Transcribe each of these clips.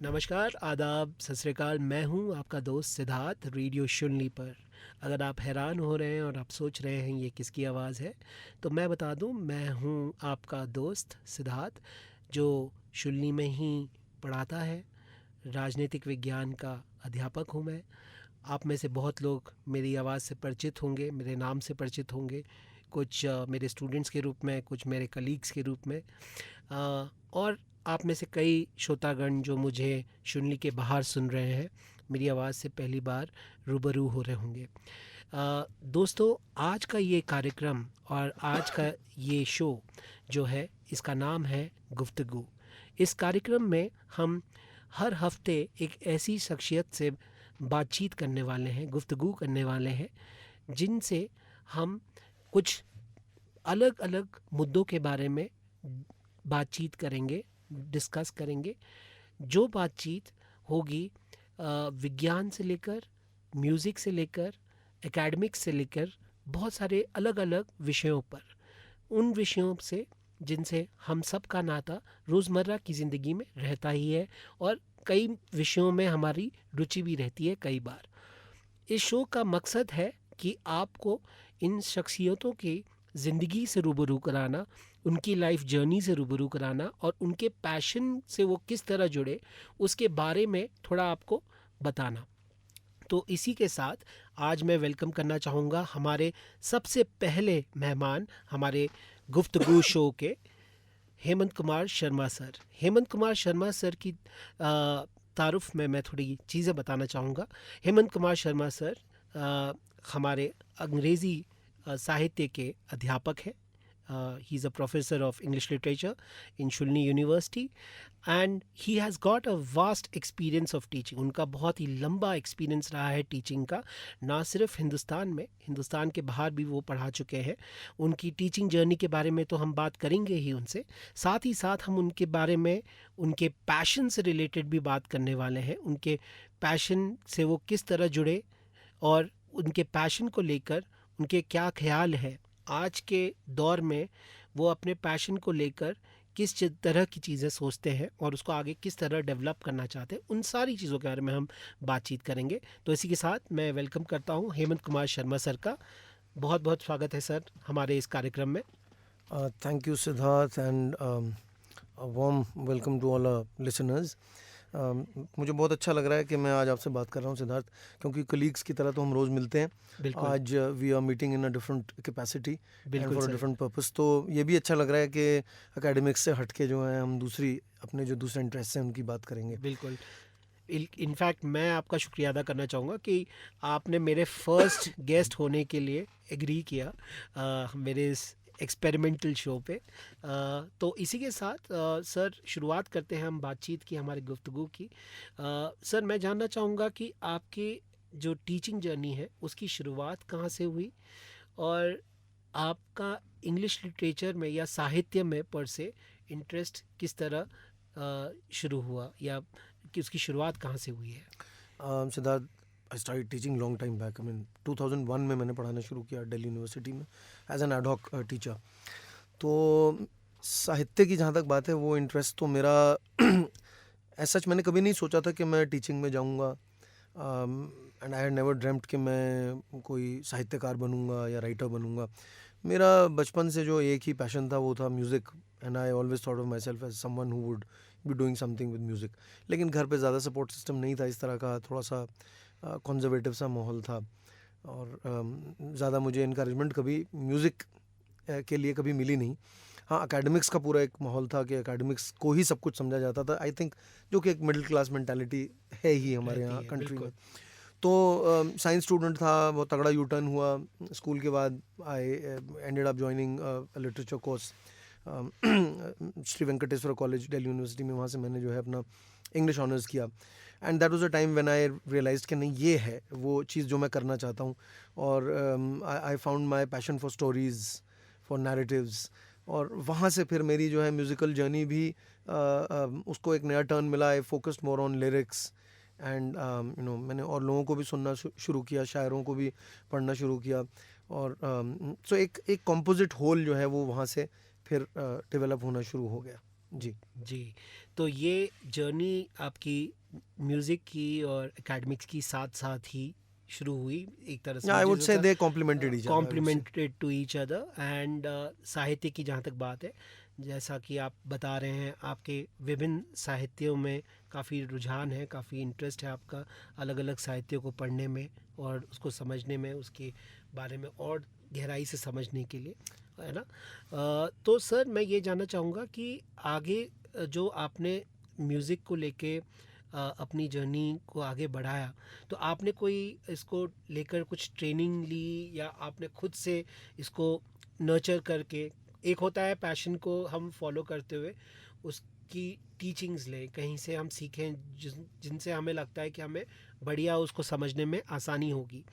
नमस्कार, आदाब, सत श्री अकाल। मैं हूं आपका दोस्त सिद्धार्थ रेडियो शुनली पर। अगर आप हैरान हो रहे हैं और आप सोच रहे हैं ये किसकी आवाज़ है, तो मैं बता दूं, मैं हूं आपका दोस्त सिद्धार्थ, जो शुनली में ही पढ़ाता है। राजनीतिक विज्ञान का अध्यापक हूं मैं। आप में से बहुत लोग मेरी आवाज़ से परिचित होंगे, मेरे नाम से परिचित होंगे। कुछ मेरे स्टूडेंट्स के रूप में, कुछ मेरे कलीग्स के रूप में, और आप में से कई श्रोतागण जो मुझे शुनली के बाहर सुन रहे हैं, मेरी आवाज़ से पहली बार रूबरू हो रहे होंगे। दोस्तों, आज का ये कार्यक्रम और आज का ये शो जो है, इसका नाम है गुफ्तगू। इस कार्यक्रम में हम हर हफ्ते एक ऐसी शख्सियत से बातचीत करने वाले हैं, गुफ्तगू करने वाले हैं, जिनसे हम कुछ अलग अलग मुद्दों के बारे में बातचीत करेंगे, डिस्कस करेंगे। जो बातचीत होगी विज्ञान से लेकर, म्यूज़िक से लेकर, एकेडमिक्स से लेकर बहुत सारे अलग अलग विषयों पर, उन विषयों से जिनसे हम सब का नाता रोज़मर्रा की ज़िंदगी में रहता ही है, और कई विषयों में हमारी रुचि भी रहती है कई बार। इस शो का मकसद है कि आपको इन शख्सियतों की ज़िंदगी से रूबरू कराना, उनकी लाइफ जर्नी से रूबरू कराना, और उनके पैशन से वो किस तरह जुड़े उसके बारे में थोड़ा आपको बताना। तो इसी के साथ आज मैं वेलकम करना चाहूँगा हमारे सबसे पहले मेहमान, हमारे गुफ्तगू शो के हेमंत कुमार शर्मा सर। हेमंत कुमार शर्मा सर की तारुफ में मैं थोड़ी चीज़ें बताना चाहूँगा। हेमंत कुमार शर्मा सर हमारे अंग्रेज़ी साहित्य के अध्यापक हैं। He is a professor of English literature in Shoolini university, and he has got a vast experience of teaching. उनका बहुत ही लंबा एक्सपीरियंस रहा है टीचिंग का, ना सिर्फ हिंदुस्तान में, हिंदुस्तान के बाहर भी वो पढ़ा चुके हैं। उनकी टीचिंग जर्नी के बारे में तो हम बात करेंगे ही उनसे, साथ ही साथ हम उनके बारे में, उनके पैशन से रिलेटेड भी बात करने वाले हैं। उनके पैशन से वो किस तरह जुड़े, और उनके पैशन को लेकर उनके क्या ख्याल है आज के दौर में, वो अपने पैशन को लेकर किस तरह की चीज़ें सोचते हैं और उसको आगे किस तरह डेवलप करना चाहते हैं, उन सारी चीज़ों के बारे में हम बातचीत करेंगे। तो इसी के साथ मैं वेलकम करता हूँ हेमंत कुमार शर्मा सर का। बहुत बहुत स्वागत है सर हमारे इस कार्यक्रम में। Thank you, Siddharth, and a warm welcome to all our listeners. मुझे बहुत अच्छा लग रहा है कि मैं आज आपसे बात कर रहा हूँ सिद्धार्थ, क्योंकि कलीग्स की तरह तो हम रोज़ मिलते हैं। बिल्कुल। आज we are meeting in a different capacity and बिल्कुल for a sir. Different purpose. तो ये भी अच्छा लग रहा है कि एकेडमिक्स से हटके जो है हम अपने जो दूसरे इंटरेस्ट हैं उनकी बात करेंगे। बिल्कुल। इनफैक्ट मैं आपका शुक्रिया अदा करना चाहूँगा कि आपने मेरे फर्स्ट गेस्ट होने के लिए एग्री किया मेरे इस एक्सपेरिमेंटल शो पे। तो इसी के साथ सर शुरुआत करते हैं हम बातचीत की, हमारी गुफ्तगू की। सर, मैं जानना चाहूँगा कि आपकी जो टीचिंग जर्नी है उसकी शुरुआत कहाँ से हुई, और आपका इंग्लिश लिटरेचर में या साहित्य में पर से इंटरेस्ट किस तरह शुरू हुआ, या कि उसकी शुरुआत कहाँ से हुई है? Siddharth, I started teaching long time back. I mean 2001 में मैंने पढ़ाना शुरू किया दिल्ली यूनिवर्सिटी में as an ad hoc teacher. तो साहित्य की जहाँ तक बात है, वो इंटरेस्ट तो मेरा ऐसा मैंने कभी नहीं सोचा था कि मैं टीचिंग में जाऊँगा, and I had never dreamed कि मैं कोई साहित्यकार बनूँगा या राइटर बनूँगा। मेरा बचपन से जो एक ही पैशन था वो था music, and I always thought of myself as someone who would be doing something with music. लेकिन घर पे ज़्यादा सपोर्ट सिस्टम नहीं था इस तरह का, थोड़ा सा कंजर्वेटिव सा माहौल था, और ज़्यादा मुझे इनकरेजमेंट कभी म्यूज़िक के लिए कभी मिली नहीं। हाँ, एकेडमिक्स का पूरा एक माहौल था कि एकेडमिक्स को ही सब कुछ समझा जाता था, आई थिंक, जो कि एक मिडिल क्लास मेंटालिटी है ही हमारे रहती यहाँ है, कंट्री बिल्कुल। में। तो साइंस स्टूडेंट था, बहुत तगड़ा यू टर्न हुआ स्कूल के बाद। I ended up joining literature course Shri Venkateswara college Delhi university में। वहाँ से मैंने जो है अपना इंग्लिश ऑनर्स किया, and that was a time when I realised कि नहीं, ये है वो चीज़ जो मैं करना चाहता हूँ। और I found my passion for stories, for narratives, और वहाँ से फिर मेरी जो है म्यूज़िकल जर्नी भी उसको एक नया टर्न मिला। I focused more on lyrics, and मैंने और लोगों को भी सुनना शुरू किया, शायरों को भी पढ़ना शुरू किया, और सो एक कंपोजिट होल जो है वो वहाँ से फिर डेवलप होना शुरू हो गया। जी। जी, तो ये जर्नी आपकी म्यूज़िक की और एकेडमिक्स की साथ-साथ ही शुरू हुई एक तरह से आई मुझे वुड से जैसा they complemented each other, I would say. Complemented to each other and साहित्य की जहाँ तक बात है, जैसा कि आप बता रहे हैं आपके विभिन्न साहित्यों में काफ़ी रुझान है, काफ़ी इंटरेस्ट है आपका अलग-अलग साहित्यों को पढ़ने में और उसको समझने में, उसके बारे में और गहराई से समझने के लिए, है ना? तो सर मैं ये जानना चाहूँगा कि आगे जो आपने म्यूज़िक को लेके अपनी जर्नी को आगे बढ़ाया, तो आपने कोई इसको लेकर कुछ ट्रेनिंग ली या आपने खुद से इसको नर्चर करके, एक होता है पैशन को हम फॉलो करते हुए उसकी टीचिंग्स लें, कहीं से हम सीखें जिनसे हमें लगता है कि हमें बढ़िया उसको समझने में आसानी होगी।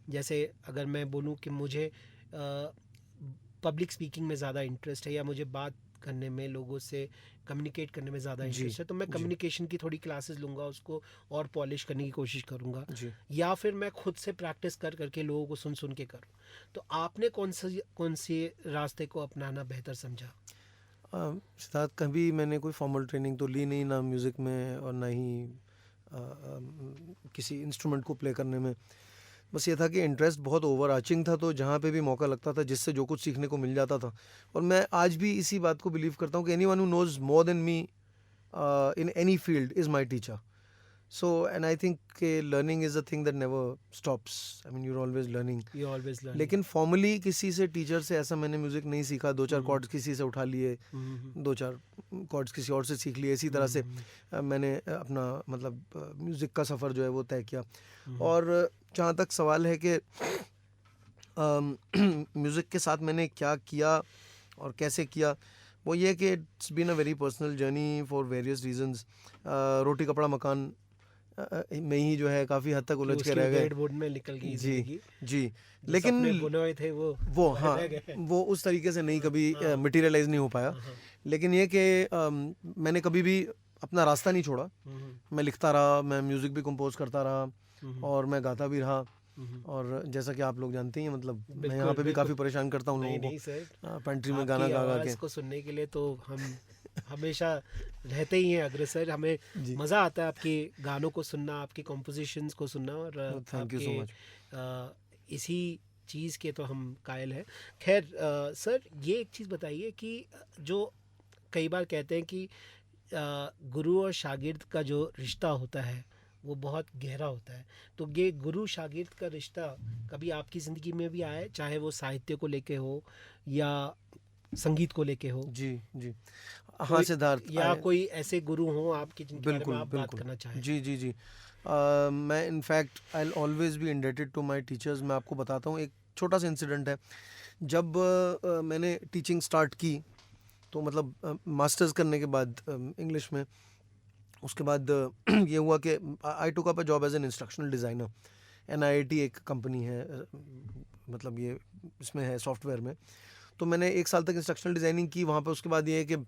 जैसे अगर मैं बोलूँ कि मुझे पब्लिक स्पीकिंग में ज़्यादा इंटरेस्ट है या मुझे बात करने में, लोगों से कम्युनिकेट करने में ज़्यादा जी, इंटरेस्ट है, तो मैं जी, कम्युनिकेशन की थोड़ी क्लासेस लूँगा, उसको और पॉलिश करने की कोशिश करूँगा, जी। या फिर मैं खुद से प्रैक्टिस कर करके लोगों को सुन सुन के करूँ। तो आपने कौन सी रास्ते को अपनाना बेहतर समझा? सिद्धार्थ, कभी मैंने कोई फॉर्मल ट्रेनिंग तो ली नहीं, ना म्यूज़िक में और ना ही किसी इंस्ट्रूमेंट को प्ले करने में। बस ये था कि इंटरेस्ट बहुत ओवर आर्चिंग था, तो जहाँ पे भी मौका लगता था जिससे जो कुछ सीखने को मिल जाता था। और मैं आज भी इसी बात को बिलीव करता हूँ कि anyone who knows more than me in any field is my teacher. So, and I think learning is a thing that never stops. I mean, you're always learning. You always learning. लेकिन formally किसी से, teacher से ऐसा मैंने music नहीं सीखा। 2-4 chords किसी से उठा लिए, 2-4 कॉर्ड्स किसी और से सीख लिए। इसी तरह से मैंने अपना मतलब म्यूज़िक का सफ़र जो है वो तय किया। और जहाँ तक सवाल है कि म्यूज़िक के साथ मैंने क्या किया और कैसे किया, वो ये कि it's been a very personal journey for various reasons. रोटी कपड़ा मकान में ही जो है काफ़ी हद तक उलझ के रह गए। बोर्ड में निकल गई जी, जिंदगी, जी। जो लेकिन सपने बुने हुए थे वो हाँ, रह गए। वो उस तरीके से नहीं कभी हाँ। मटेरियलाइज़ नहीं हो पाया। हाँ, लेकिन ये कि मैंने कभी भी अपना रास्ता नहीं छोड़ा। मैं लिखता रहा, मैं म्यूज़िक भी कंपोज करता रहा और मैं गाता भी रहा। और जैसा कि आप लोग जानते ही हैं, मतलब मैं यहाँ पे भी काफ़ी परेशान करता हूँ लोगों नहीं सर, को पेंट्री में गाना आपकी गा गा आवाज़ के। को सुनने के लिए तो हम हमेशा रहते ही हैं अग्रसर। हमें जी, मज़ा आता है आपके गानों को सुनना, आपकी कॉम्पोजिशंस को सुनना, और थैंक यू सो मच। इसी चीज़ के तो हम कायल हैं। खैर सर, ये एक चीज़ बताइए कि जो कई बार कहते हैं कि गुरु और शागिर्द का जो रिश्ता होता है वो बहुत गहरा होता है, तो ये गुरु शागिर्द का रिश्ता कभी आपकी ज़िंदगी में भी आया है, चाहे वो साहित्य को लेके हो या संगीत को लेके हो? जी, जी। हाँ सिद्धार्थ, या कोई ऐसे गुरु हो आपके जिनके बारे में बिल्कुल, आप बात बिल्कुल। करना चाहें? जी, जी, जी। मैं in fact I will always be indebted to my teachers. मैं आपको बताता हूँ, एक छोटा-सा इंसिडेंट है। जब मैंने टीचिंग स्टार्ट की, तो मतलब मास्टर्स करने के बाद इंग्लिश में, उसके बाद ये हुआ कि I took up a job as an instructional designer. NIIT एक कंपनी है, मतलब ये इसमें है सॉफ्टवेयर में। तो मैंने 1 साल तक इंस्ट्रक्शनल डिज़ाइनिंग की वहाँ पे। उसके बाद ये है कि you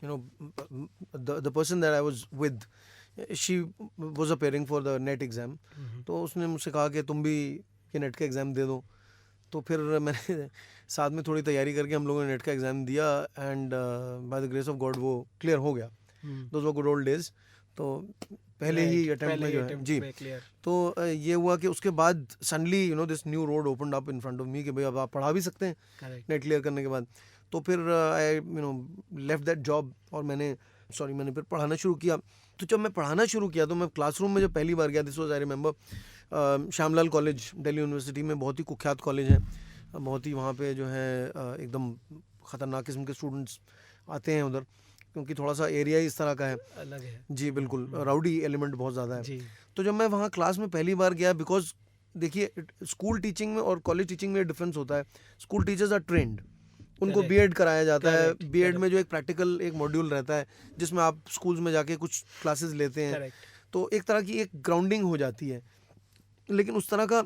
know the person that I was with, she was appearing for the net exam. तो उसने मुझसे कहा कि तुम भी ये नेट का एग्ज़ाम दे दो। तो फिर मैंने साथ में थोड़ी तैयारी करके हम लोगों ने नेट का एग्ज़ाम दिया and by the grace of God वो क्लियर हो गया। Those were good old days. तो पहले ही अटेम्प्ट में जो है जी। तो ये हुआ कि उसके बाद suddenly this new road opened up in front of me कि भाई अब आप पढ़ा भी सकते हैं नेट क्लियर करने के बाद। तो फिर आई लेफ्ट दैट जॉब और मैंने फिर पढ़ाना शुरू किया। तो जब मैं पढ़ाना शुरू किया तो मैं क्लासरूम में जब पहली बार गया, this was I remember Shyamlal college Delhi university में, बहुत ही कुख्यात कॉलेज है, बहुत ही वहाँ पे जो है एकदम ख़तरनाक किस्म के स्टूडेंट्स आते हैं उधर, क्योंकि थोड़ा सा एरिया ही इस तरह का है, अलग है जी बिल्कुल, राउडी एलिमेंट बहुत ज़्यादा है जी। तो जब मैं वहाँ क्लास में पहली बार गया, बिकॉज देखिए स्कूल टीचिंग में और कॉलेज टीचिंग में डिफरेंस होता है। स्कूल टीचर्स आर ट्रेंड, उनको बीएड कराया जाता है। बीएड में जो एक प्रैक्टिकल एक मॉड्यूल रहता है जिसमें आप स्कूल्स में जाके कुछ क्लासेस लेते हैं, तो एक तरह की एक ग्राउंडिंग हो जाती है। लेकिन उस तरह का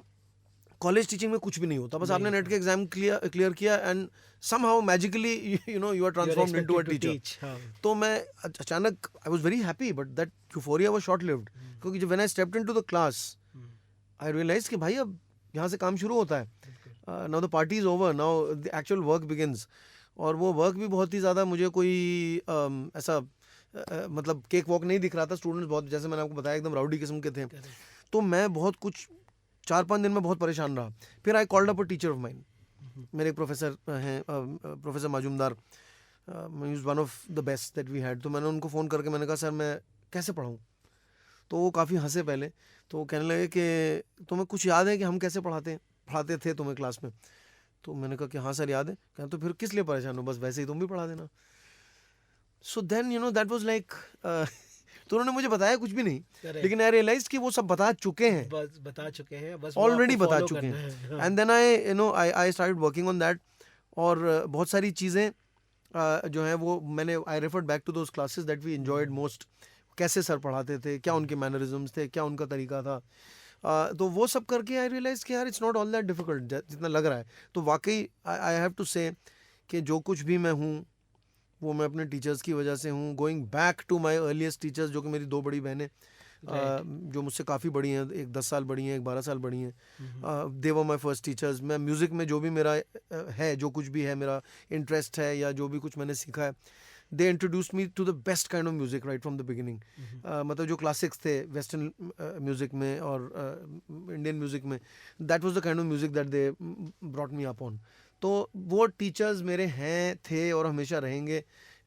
कॉलेज टीचिंग में कुछ भी नहीं होता, बस आपने नेट के एग्जाम क्लियर किया and somehow magically you are transformed into a teacher. तो मैं अचानक I was very happy, but that euphoria was short lived, क्योंकि जब when I stepped into the class I realise कि भाई अब यहाँ से काम शुरू होता है, now the party is over, now the actual work begins. और वो वर्क भी बहुत ही ज़्यादा मुझे कोई ऐसा मतलब केक वॉक नहीं दिख रहा था। स्टूडेंट्स बहुत, जैसे मैंने आपको बताया, एकदम राउडी किस्म के थे। तो मैं बहुत कुछ 4-5 दिन में बहुत परेशान रहा। फिर I called up a teacher of mine, मेरे एक प्रोफेसर हैं, professor Majumdar, he is one of the best that we had. तो मैंने उनको फ़ोन करके मैंने कहा सर मैं कैसे पढ़ाऊँ? तो वो काफ़ी हंसे पहले, तो वो कहने लगे कि तुम्हें कुछ याद है कि हम कैसे पढ़ाते थे तुम्हें क्लास में? तो मैंने कहा कि हाँ सर याद है। कहते तो फिर किस लिए परेशान हो, बस वैसे ही तुम भी पढ़ा देना। So then you know that was like तो उन्होंने मुझे बताया कुछ भी नहीं, लेकिन आई रियलाइज कि वो सब बता चुके हैं, बस ऑलरेडी वो बता follow चुके करना हैं। है। हाँ। And then I started working on that. और बहुत सारी चीज़ें जो हैं वो मैंने I referred back to those classes that we enjoyed most. कैसे सर पढ़ाते थे, क्या उनके मैनरिज्म्स थे, क्या उनका तरीका था। तो वो सब करके आई रियलाइज कि यार it's not all that difficult जितना लग रहा है। तो वाकई आई हैव टू से कि जो कुछ भी मैं हूँ वो मैं अपने टीचर्स की वजह से हूँ। Going back to my earliest teachers, जो कि मेरी 2 बड़ी बहनें जो मुझसे काफ़ी बड़ी हैं, एक 10 साल बड़ी हैं, एक 12 साल बड़ी हैं। दे वर माय फर्स्ट टीचर्स। मैं म्यूज़िक में जो भी मेरा है, जो कुछ भी है मेरा इंटरेस्ट है या जो भी कुछ मैंने सीखा है, they introduced me to the best kind of music right from the beginning. मतलब जो क्लासिक्स थे वेस्टर्न म्यूज़िक में और इंडियन म्यूज़िक में, that was the kind of music that they brought me up on. तो वो टीचर्स मेरे हैं, थे और हमेशा रहेंगे।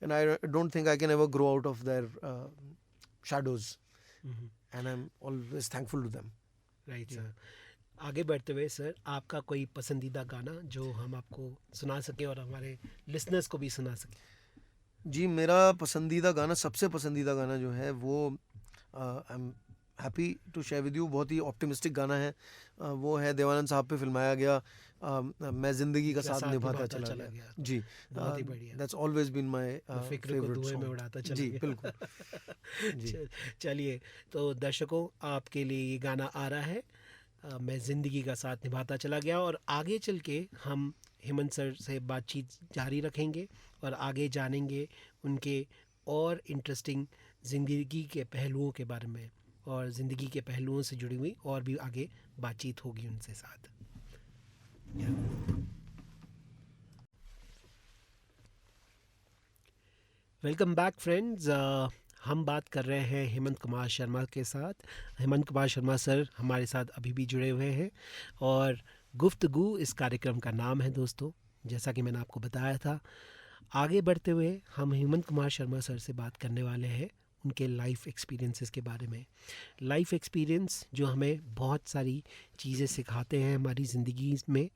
And I don't think I can ever grow out of their shadows, and I am always thankful to them. Right sir. आगे बढ़ते हुए सर, आपका कोई पसंदीदा गाना जो हम आपको सुना सके और हमारे लिसनर्स को भी सुना सके? जी, मेरा पसंदीदा गाना, सबसे पसंदीदा गाना जो है वो I am happy to share with you, बहुत ही ऑप्टिमिस्टिक गाना है। वो है देवानंद साहब पे फिल्माया गया मैं ज़िंदगी का साथ निभाता चला गया। जी, बहुत ही बढ़िया। दैट्स ऑलवेज बीन माय फिक्र को फेवरेट धुएं में सॉन्ग। उड़ाता चला जी, गया। बिल्कुल। जी। चलिए, तो दर्शकों आपके लिए ये गाना आ रहा है, मैं ज़िंदगी का साथ निभाता चला गया। और आगे चल के हम हेमंत सर से बातचीत जारी रखेंगे और आगे जानेंगे उनके और इंटरेस्टिंग ज़िंदगी के पहलुओं के बारे में, और ज़िंदगी के पहलुओं से जुड़ी हुई और भी आगे बातचीत होगी उनसे साथ। Welcome back friends. हम बात कर रहे हैं हेमंत कुमार शर्मा के साथ। हेमंत कुमार शर्मा सर हमारे साथ अभी भी जुड़े हुए हैं और गुफ्तगू इस कार्यक्रम का नाम है दोस्तों, जैसा कि मैंने आपको बताया था। आगे बढ़ते हुए हम हेमंत कुमार शर्मा सर से बात करने वाले हैं उनके लाइफ एक्सपीरियंसेस के बारे में। लाइफ एक्सपीरियंस जो हमें बहुत सारी चीज़ें सिखाते हैं हमारी ज़िंदगी में।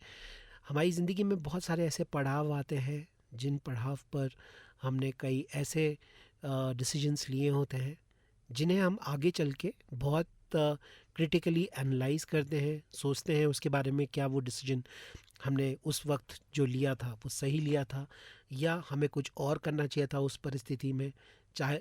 हमारी ज़िंदगी में बहुत सारे ऐसे पड़ाव आते हैं जिन पड़ाव पर हमने कई ऐसे डिसीजंस लिए होते हैं जिन्हें हम आगे चल के बहुत क्रिटिकली एनालाइज करते हैं, सोचते हैं उसके बारे में, क्या वो डिसीजन हमने उस वक्त जो लिया था वो सही लिया था या हमें कुछ और करना चाहिए था उस परिस्थिति में, चाहे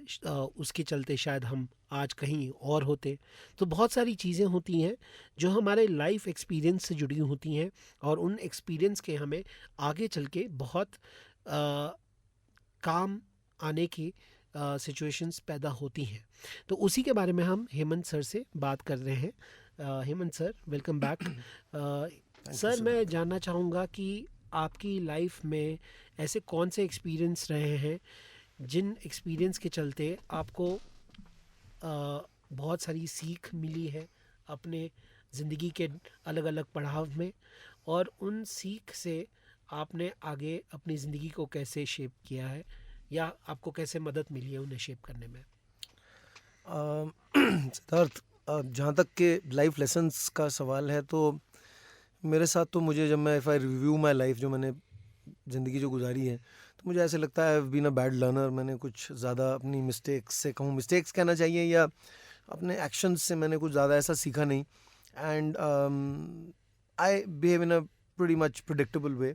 उसके चलते शायद हम आज कहीं और होते। तो बहुत सारी चीज़ें होती हैं जो हमारे लाइफ एक्सपीरियंस से जुड़ी होती हैं और उन एक्सपीरियंस के हमें आगे चल के बहुत काम आने की सिचुएशंस पैदा होती हैं। तो उसी के बारे में हम हेमंत सर से बात कर रहे हैं। Hemant sir, welcome back. Sir, मैं जानना चाहूँगा कि आपकी लाइफ में ऐसे कौन से एक्सपीरियंस रहे हैं जिन एक्सपीरियंस के चलते आपको बहुत सारी सीख मिली है अपने ज़िंदगी के अलग अलग पड़ाव में, और उन सीख से आपने आगे अपनी ज़िंदगी को कैसे शेप किया है या आपको कैसे मदद मिली है उन्हें शेप करने में? सिद्धार्थ, जहाँ तक के लाइफ लेसन्स का सवाल है तो मेरे साथ तो मुझे, जब मैं if I review my life, जो मैंने ज़िंदगी जो गुजारी है, तो मुझे ऐसे लगता है I have been a bad learner. मैंने कुछ ज़्यादा अपनी मिस्टेक्स से कहूँ, मिस्टेक्स कहना चाहिए, या अपने एक्शंस से मैंने कुछ ज़्यादा ऐसा सीखा नहीं। And I behave in a pretty much predictable way.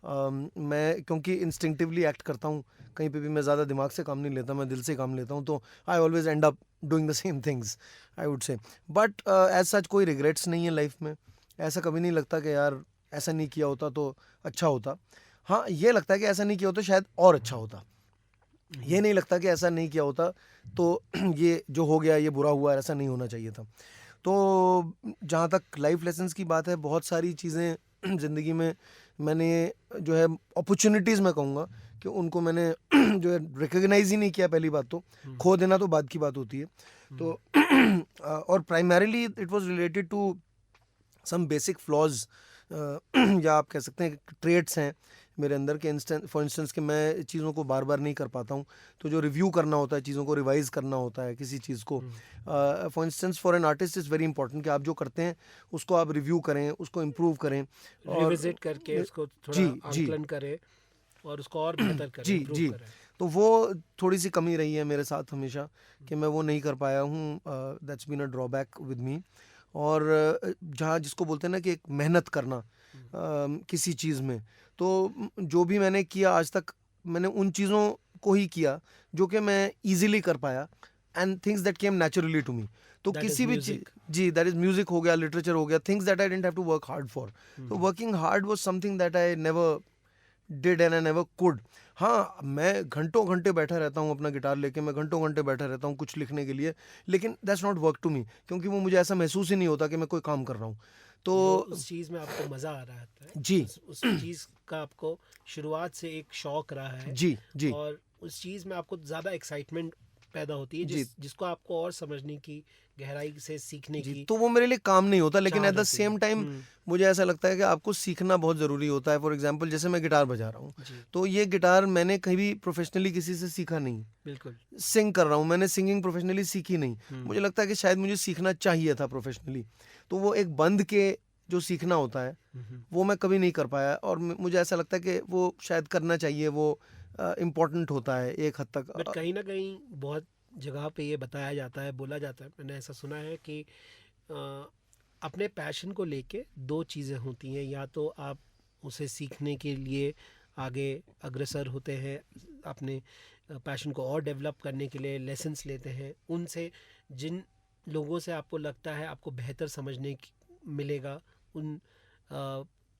मैं क्योंकि इंस्टिंक्टिवली एक्ट करता हूँ, कहीं पे भी मैं ज़्यादा दिमाग से काम नहीं लेता, मैं दिल से काम लेता हूँ, तो I always end up doing the same things, I would say. But as such कोई रिग्रेट्स नहीं है लाइफ में। ऐसा कभी नहीं लगता कि यार ऐसा नहीं किया होता तो अच्छा होता। हाँ, ये लगता है कि ऐसा नहीं किया होता शायद और अच्छा होता। ये नहीं लगता कि ऐसा नहीं किया होता तो ये जो हो गया ये बुरा हुआ, ऐसा नहीं होना चाहिए था। तो जहाँ तक लाइफ लेसन्स की बात है, बहुत सारी चीज़ें ज़िंदगी में मैंने जो है अपॉर्चुनिटीज़ मैं कहूँगा कि उनको मैंने जो है रिकॉग्नाइज ही नहीं किया। पहली बात तो खो देना तो बाद की बात होती है। तो और primarily it was related to some basic flaws या आप कह सकते हैं ट्रेट्स हैं मेरे अंदर के। फॉर इंस्टेंस कि मैं चीज़ों को बार बार नहीं कर पाता हूँ। तो जो रिव्यू करना होता है, चीज़ों को रिवाइज करना होता है किसी चीज़ को, for instance for an artist is very important कि आप जो करते हैं उसको आप रिव्यू करें, उसको इम्प्रूव करें और रिविजिट करके उसको थोड़ा आंकलन करें और उसको और बेहतर करें, जी improve जी। करें। तो वो थोड़ी सी कमी रही है मेरे साथ हमेशा कि मैं वो नहीं कर पाया हूँ। That's been a drawback with me. और जहाँ जिसको बोलते हैं ना कि एक मेहनत करना किसी चीज़ में, तो जो भी मैंने किया आज तक मैंने उन चीज़ों को ही किया जो कि मैं इजीली कर पाया and things that came naturally to me. तो That is किसी भी music. जी, दैट इज़ म्यूजिक हो गया, लिटरेचर हो गया, things that I didn't have to work hard for. तो working hard was something that I never did and I never could. हाँ, मैं घंटों घंटे बैठा रहता हूँ अपना गिटार लेके, मैं घंटों घंटे बैठा रहता हूँ कुछ लिखने के लिए, लेकिन that's not work to me, क्योंकि वो मुझे ऐसा महसूस ही नहीं होता कि मैं कोई काम कर रहा हूँ। तो जो उस चीज़ में आपको मज़ा आ रहा है, जी उस चीज़ का आपको शुरुआत से एक शौक रहा है जी जी और उस चीज़ में आपको ज़्यादा एक्साइटमेंट पैदा होती है जी जिसको आपको और समझने की, गहराई से सीखने जी। की तो वो मेरे लिए काम नहीं होता, लेकिन चाह एट द रहती है। सेम टाइम मुझे ऐसा लगता है कि आपको सीखना बहुत ज़रूरी होता है। फॉर एग्जांपल जैसे मैं गिटार बजा रहा हूँ, जी, तो ये गिटार मैंने कभी प्रोफेशनली किसी से सीखा नहीं। बिल्कुल। सिंग कर रहा हूँ, मैंने सिंगिंग प्रोफेशनली सीखी नहीं। मुझे लगता है कि शायद मुझे सीखना चाहिए था प्रोफेशनली। तो वो एक बंद के जो सीखना होता है वो मैं कभी नहीं कर पाया, और मुझे ऐसा लगता है कि वो शायद करना चाहिए, वो इम्पोर्टेंट होता है एक हद तक। बट कहीं ना कहीं बहुत जगह पे ये बताया जाता है, बोला जाता है, मैंने ऐसा सुना है कि अ, अपने पैशन को लेके दो चीज़ें होती हैं। या तो आप उसे सीखने के लिए आगे अग्रसर होते हैं, अपने पैशन को और डेवलप करने के लिए लेसन्स लेते हैं उनसे, जिन लोगों से आपको लगता है आपको बेहतर मिलेगा उन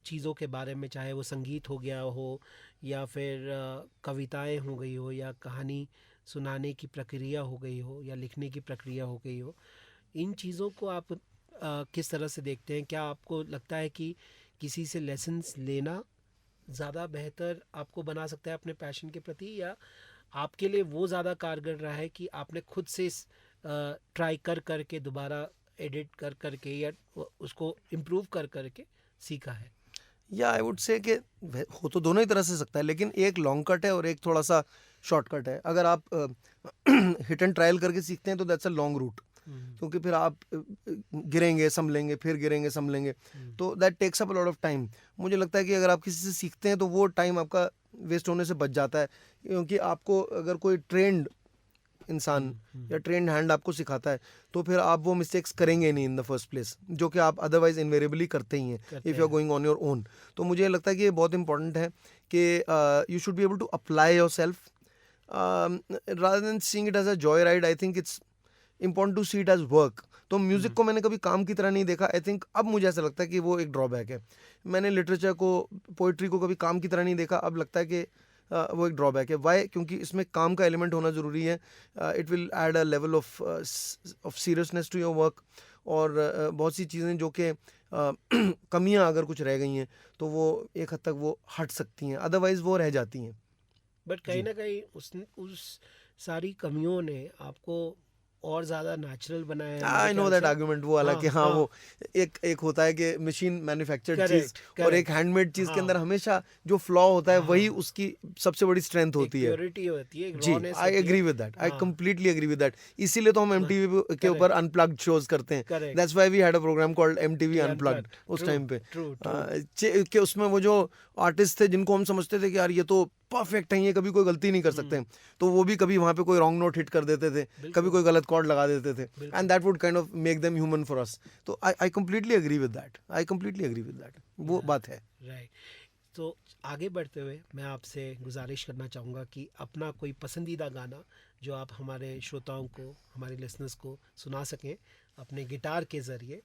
चीज़ों के बारे में, चाहे वो संगीत हो गया हो या फिर कविताएं हो गई हो या कहानी सुनाने की प्रक्रिया हो गई हो या लिखने की प्रक्रिया हो गई हो। इन चीज़ों को आप किस तरह से देखते हैं? क्या आपको लगता है कि किसी से लेसन्स लेना ज़्यादा बेहतर आपको बना सकता है अपने पैशन के प्रति, या आपके लिए वो ज़्यादा कारगर रहा है कि आपने खुद से ट्राई कर के दोबारा एडिट कर के या उसको इम्प्रूव कर के सीखा है? या आई वुड से कि हो तो दोनों ही तरह से सकता है, लेकिन एक लॉन्ग कट है और एक थोड़ा सा शॉर्टकट है। अगर आप हिट एंड ट्रायल करके सीखते हैं तो दैट्स अ लॉन्ग रूट, क्योंकि फिर आप गिरेंगे संभलेंगे, फिर गिरेंगे संभलेंगे, तो that takes up a lot of time. मुझे लगता है कि अगर आप किसी से सीखते हैं तो वो टाइम आपका वेस्ट होने से बच जाता है, क्योंकि आपको अगर कोई ट्रेंड इंसान या ट्रेंड हैंड आपको सिखाता है तो फिर आप वो मिस्टेक्स करेंगे नहीं इन द फर्स्ट प्लेस, जो कि आप अदरवाइज इनवेरेबली करते ही हैं if you are going on your own. तो मुझे लगता है कि ये बहुत इंपॉर्टेंट है कि you should be able to apply yourself rather than seeing it as a joy ride. I think it's important to see it as work. तो म्यूज़िक को मैंने कभी काम की तरह नहीं देखा। आई थिंक अब मुझे ऐसा लगता है कि वो एक ड्रॉबैक है। मैंने लिटरेचर को, पोइट्री को कभी काम की तरह नहीं देखा, अब लगता है कि वो एक ड्रॉबैक है। वाई? क्योंकि इसमें काम का एलिमेंट होना ज़रूरी है। It will add a level of seriousness to your work, और बहुत सी चीज़ें जो कि कमियां अगर कुछ रह गई हैं तो वो एक हद तक वो हट सकती हैं, अदरवाइज़ वो रह जाती हैं। बट कहीं ना कहीं उस सारी कमियों ने आपको और ज़्यादा नेचुरल बनाया है आई मेरे नो ख्याल दैट से। आर्गुमेंट वो वाला कि हाँ वो एक होता है कि मशीन मैन्युफैक्चर्ड चीज़ करेक्ट और एक करेक्ट। हैंडमेड चीज़ के हाँ अंदर हमेशा जो फ्लॉ होता है वही हाँ, उसकी सबसे बड़ी स्ट्रेंथ एक होती है। प्योरिटी होती है, एक जी, रॉनेस आई होती है। एग्री विद दैट, आई हाँ कंप्लीटली एग्री विद दैट। इसीलिए तो हम एमटीवी के ऊपर करेक्ट अनप्लग्ड शोज करते हैं। Correct. That's why we had a programme called MTV कि अनप्लग्ड अनप्लग्ड, उस ट्रू टाइम पे। True true. कि उसमें वो जो आर्टिस्ट थे जिनको हम समझते थे कि यार ये तो परफेक्ट है, ये कभी कोई गलती नहीं कर सकते हैं, तो वो भी कभी वहाँ पे कोई रॉन्ग नोट हिट कर देते थे, कभी बिल्कुल कोई गलत कॉर्ड लगा देते थे, एंड बिल्कुल। That would kind of make them human for us. तो I completely agree with that, I completely agree with that, वो बात है। राइट। तो आगे बढ़ते हुए मैं आपसे गुजारिश करना चाहूँगा कि अपना कोई पसंदीदा गाना जो आप हमारे श्रोताओं को, हमारे लिसनर्स को सुना सकें अपने गिटार के ज़रिए,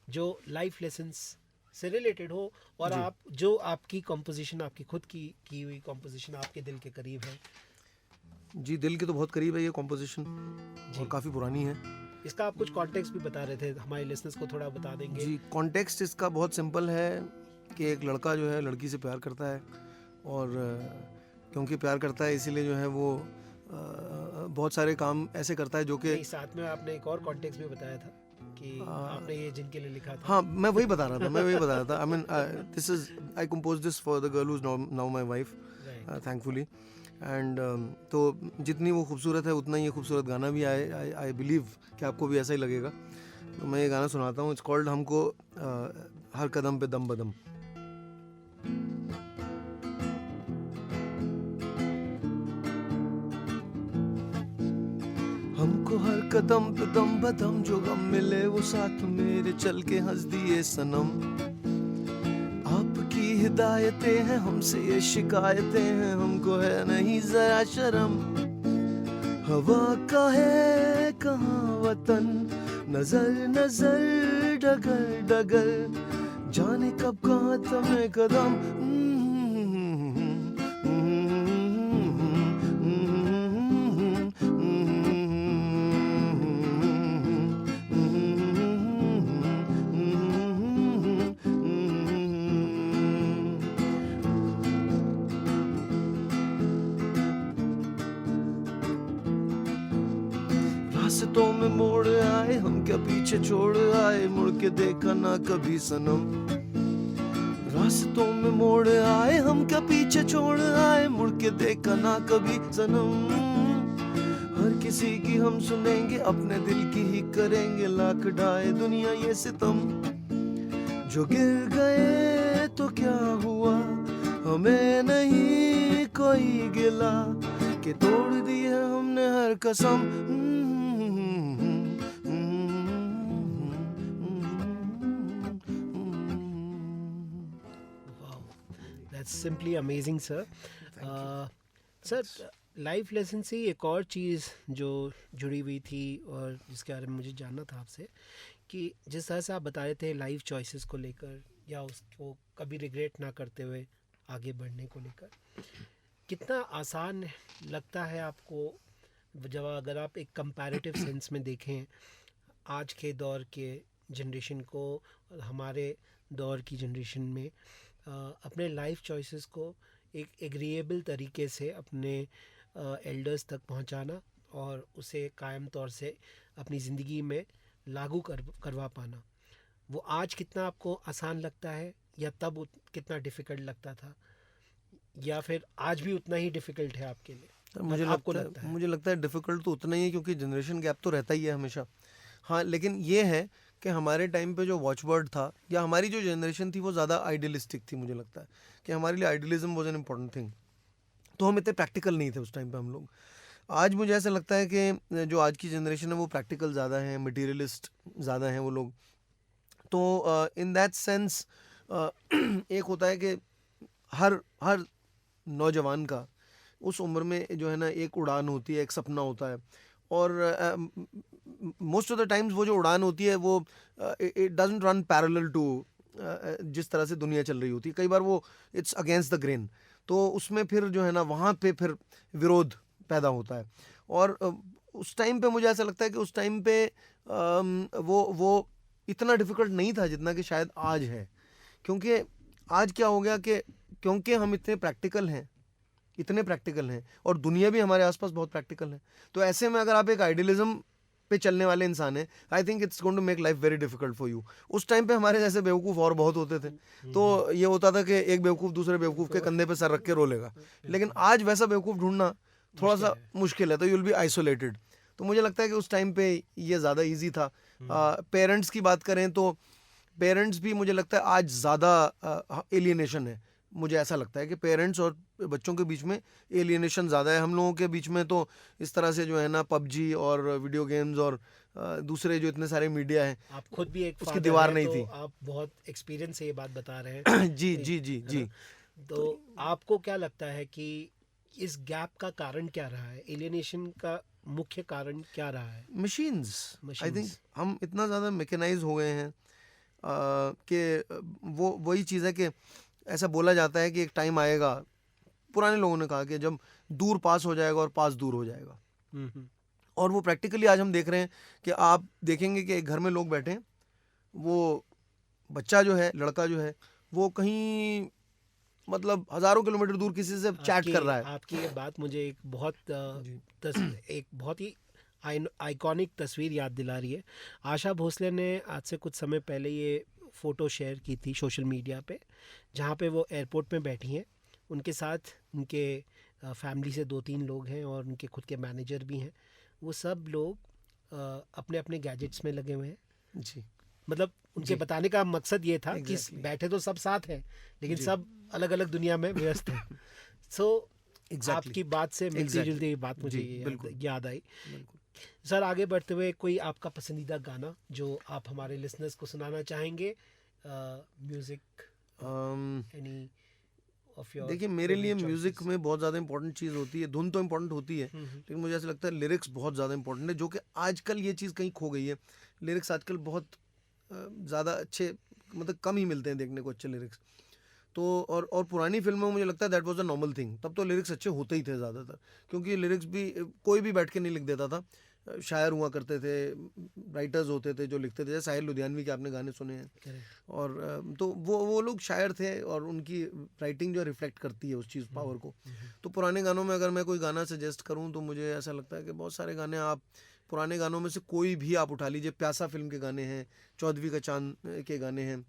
जो लाइफ लेसन्स से रिलेटेड हो और आप जो आपकी कॉम्पोजिशन, आपकी खुद की हुई कॉम्पोजिशन आपके दिल के करीब है। जी, दिल के तो बहुत करीब है ये कॉम्पोजिशन, और काफ़ी पुरानी है। इसका आप कुछ कॉन्टेक्स्ट भी बता रहे थे, हमारे लिसनर्स को थोड़ा बता देंगे? जी, कॉन्टेक्स्ट इसका बहुत सिंपल है कि एक लड़का जो है लड़की से प्यार करता है और क्योंकि प्यार करता है इसीलिए जो है वो बहुत सारे काम ऐसे करता है जो कि नहीं, साथ में आपने एक और कॉन्टेक्स्ट भी बताया था कि आपने ये जिनके लिए लिखा था। हाँ, मैं वही बता रहा था। I mean this is I compose this for the girl who is now my wife, thankfully. And तो जितनी वो खूबसूरत है उतना ही ये खूबसूरत गाना भी आई बिलीव कि आपको भी ऐसा ही लगेगा। तो मैं ये गाना सुनाता हूँ। इट्स कॉल्ड हमको हर कदम पे दम बदम। हमको हर कदम पे दम बदम, जो गम मिले वो साथ मेरे चल के हंस दिए सनम। आपकी हिदायतें हैं हमसे ये शिकायतें हैं, हमको है नहीं जरा शर्म। हवा का है कहाँ वतन, नजर नजर डगर डगर, जाने कब कहाँ थमे कदम। रास्तों में मोड़ आए हम क्या पीछे छोड़ आए, मुड़ के देखा ना कभी सनम। रास्तों में मोड़ आए हम क्या पीछे छोड़ आए, मुड़ के देखा ना कभी सनम। हर किसी की हम सुनेंगे, अपने दिल की ही करेंगे, लाख ढाए दुनिया ये सितम। जो गिर गए तो क्या हुआ, हमें नहीं कोई गिला, कि तोड़ दी है हमने हर कसम। That's simply amazing, sir. Sir, life lesson से एक और चीज़ जो जुड़ी हुई थी और जिसके बारे में मुझे जानना था आपसे, कि जिस तरह से आप बता रहे थे लाइफ चॉइसेस को लेकर या उसको कभी रिग्रेट ना करते हुए आगे बढ़ने को लेकर, कितना आसान लगता है आपको जब अगर आप एक कंपैरेटिव सेंस में देखें आज के दौर के जनरेशन को और हमारे दौर की जनरेशन में, अपने लाइफ चॉइसेस को एक एग्रीएबल तरीके से अपने एल्डर्स तक पहुंचाना और उसे कायम तौर से अपनी ज़िंदगी में लागू करवा पाना, वो आज कितना आपको आसान लगता है या तब कितना डिफ़िकल्ट लगता था, या फिर आज भी उतना ही डिफ़िकल्ट है आपके लिए? मुझे लगता है डिफ़िकल्ट तो उतना ही है, क्योंकि जनरेशन गैप तो रहता ही है हमेशा। हाँ, लेकिन ये है कि हमारे टाइम पे जो वॉचवर्ड था या हमारी जो जनरेशन थी वो ज़्यादा आइडियलिस्टिक थी। मुझे लगता है कि हमारे लिए idealism was an important thing, तो हम इतने प्रैक्टिकल नहीं थे उस टाइम पे हम लोग। आज मुझे ऐसा लगता है कि जो आज की जनरेशन है वो प्रैक्टिकल ज़्यादा है, मटीरियलिस्ट ज़्यादा हैं वो लोग। तो इन दैट सेंस एक होता है कि हर नौजवान का उस उम्र में जो है ना एक उड़ान होती है, एक सपना होता है, और मोस्ट ऑफ द टाइम्स वो जो उड़ान होती है वो it doesn't run parallel to जिस तरह से दुनिया चल रही होती है। कई बार वो इट्स अगेंस्ट द ग्रेन, तो उसमें फिर जो है ना वहाँ पे फिर विरोध पैदा होता है। और उस टाइम पे मुझे ऐसा लगता है कि उस टाइम पे वो इतना डिफ़िकल्ट नहीं था जितना कि शायद आज है। क्योंकि आज क्या हो गया कि क्योंकि हम इतने प्रैक्टिकल हैं और दुनिया भी हमारे आसपास बहुत प्रैक्टिकल है, तो ऐसे में अगर आप एक आइडियलिज्म पे चलने वाले इंसान हैं, I think it's going to make life very difficult for you. उस टाइम पे हमारे जैसे बेवकूफ़ और बहुत होते थे, तो ये होता था कि एक बेवकूफ़ दूसरे बेवकूफ़ के कंधे पे सर रख के रो लेगा। लेकिन आज वैसा बेवकूफ़ ढूंढना थोड़ा सा मुश्किल है, तो यू विल बी आइसोलेटेड। तो मुझे लगता है कि उस टाइम पे ये ज़्यादा ईजी था। पेरेंट्स की बात करें तो पेरेंट्स भी मुझे लगता है आज ज़्यादा एलियनेशन है। मुझे ऐसा लगता है कि पेरेंट्स और बच्चों के बीच में एलियनेशन ज़्यादा है। हम लोगों के बीच में तो इस तरह से जो है ना पबजी और वीडियो गेम्स और दूसरे जो इतने सारे मीडिया हैं, आप खुद भी एक उसकी दीवार नहीं तो थी। आप बहुत एक्सपीरियंस से ये बात बता रहे हैं। जी जी जी जी। तो आपको क्या लगता है कि इस गैप का कारण क्या रहा है, एलियनेशन का मुख्य कारण क्या रहा है? मशीन्स। आई थिंक हम इतना ज़्यादा मैकेनाइज हो गए हैं कि वो वही चीज़ है कि ऐसा बोला जाता है कि एक टाइम आएगा, पुराने लोगों ने कहा कि जब दूर पास हो जाएगा और पास दूर हो जाएगा। और वो प्रैक्टिकली आज हम देख रहे हैं कि आप देखेंगे कि एक घर में लोग बैठे हैं, वो बच्चा जो है, लड़का जो है, वो कहीं मतलब हज़ारों किलोमीटर दूर किसी से चैट कर रहा है। आपकी ये बात मुझे एक बहुत जी। एक बहुत ही आइकॉनिक तस्वीर याद दिला रही है। आशा भोसले ने आज से कुछ समय पहले ये फ़ोटो शेयर की थी सोशल मीडिया पे, जहाँ पे वो एयरपोर्ट में बैठी हैं। उनके साथ उनके फैमिली से 2-3 लोग हैं और उनके खुद के मैनेजर भी हैं। वो सब लोग अपने अपने गैजेट्स में लगे हुए हैं। जी। मतलब उनके जी। बताने का मकसद ये था कि एग्जैक्टली। बैठे तो सब साथ हैं, लेकिन जी। सब अलग अलग दुनिया में व्यस्त हैं। So exactly. आपकी बात से मिलती एग्जैक्टली। जुलती बात मुझे जी, ये बिल्कुल। याद आई। बिल्कुल। सर आगे बढ़ते हुए कोई आपका पसंदीदा गाना जो आप हमारे लिसनर्स को सुनाना चाहेंगे? Music, um, any of your देखिए, मेरे लिए फेवरेट म्यूज़िक चॉइसेस? में बहुत ज़्यादा इंपॉर्टेंट चीज़ होती है, धुन तो इंपॉर्टेंट होती है, लेकिन मुझे ऐसा लगता है लिरिक्स बहुत ज़्यादा इंपॉर्टेंट है, जो कि आजकल ये चीज़ कहीं खो गई है। लिरिक्स आजकल बहुत ज़्यादा अच्छे, मतलब कम ही मिलते हैं देखने को अच्छे लिरिक्स। तो और पुरानी फ़िल्मों में मुझे लगता है that was a normal thing, तब तो लिरिक्स अच्छे होते ही थे ज़्यादातर, क्योंकि लिरिक्स भी कोई भी बैठ के नहीं लिख देता था। शायर हुआ करते थे, राइटर्स होते थे जो लिखते थे, जैसे साहिर लुधियानवी के आपने गाने सुने हैं। करेक्ट। और तो वो लोग शायर थे और उनकी राइटिंग जो रिफ्लेक्ट करती है उस चीज़ पावर को। तो पुराने गानों में अगर मैं कोई गाना सजेस्ट करूं तो मुझे ऐसा लगता है कि बहुत सारे गाने, आप पुराने गानों में से कोई भी आप उठा लीजिए, प्यासा फिल्म के गाने हैं, चौदहवीं का चांद के गाने हैं।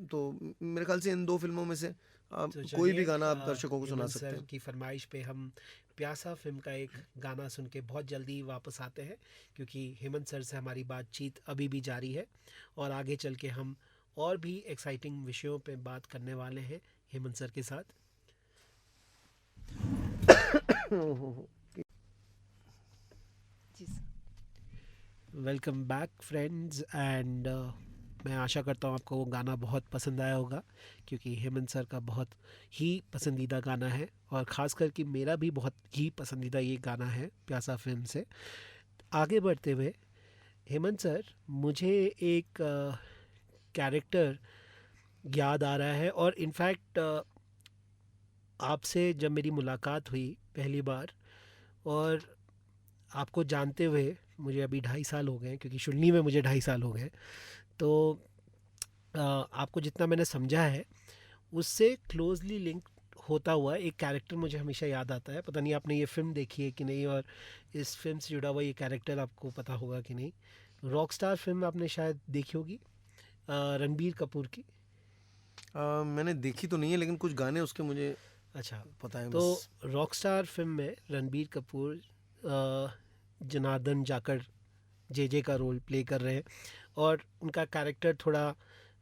तो मेरे ख्याल से इन 2 फिल्मों में से तो कोई भी चलिए गाना आप दर्शकों को सुना हेमंत सकते सर हैं। की फरमाइश पे हम प्यासा फिल्म का एक गाना सुन के बहुत जल्दी वापस आते हैं, क्योंकि हेमंत सर से हमारी बातचीत अभी भी जारी है और आगे चल के हम और भी एक्साइटिंग विषयों पे बात करने वाले हैं हेमंत सर के साथ। जी sir. Welcome back friends, and मैं आशा करता हूँ आपको वो गाना बहुत पसंद आया होगा, क्योंकि हेमंत सर का बहुत ही पसंदीदा गाना है और ख़ास करके मेरा भी बहुत ही पसंदीदा ये गाना है प्यासा फिल्म से। आगे बढ़ते हुए हेमंत सर, मुझे एक कैरेक्टर याद आ रहा है और इनफैक्ट आपसे जब मेरी मुलाकात हुई पहली बार और आपको जानते हुए मुझे अभी 2.5 साल हो गए हैं, क्योंकि शुन्नी में मुझे 2.5 साल हो गए हैं। तो आपको जितना मैंने समझा है उससे क्लोजली लिंक होता हुआ एक कैरेक्टर मुझे हमेशा याद आता है। पता नहीं आपने ये फ़िल्म देखी है कि नहीं, और इस फिल्म से जुड़ा हुआ ये कैरेक्टर आपको पता होगा कि नहीं। रॉकस्टार फिल्म आपने शायद देखी होगी, रणबीर कपूर की। मैंने देखी तो नहीं है, लेकिन कुछ गाने उसके मुझे अच्छा, पता है तो बस। रॉकस्टार फिल्म में रणबीर कपूर जनार्दन जाकर जे का रोल प्ले कर रहे हैं और उनका कैरेक्टर थोड़ा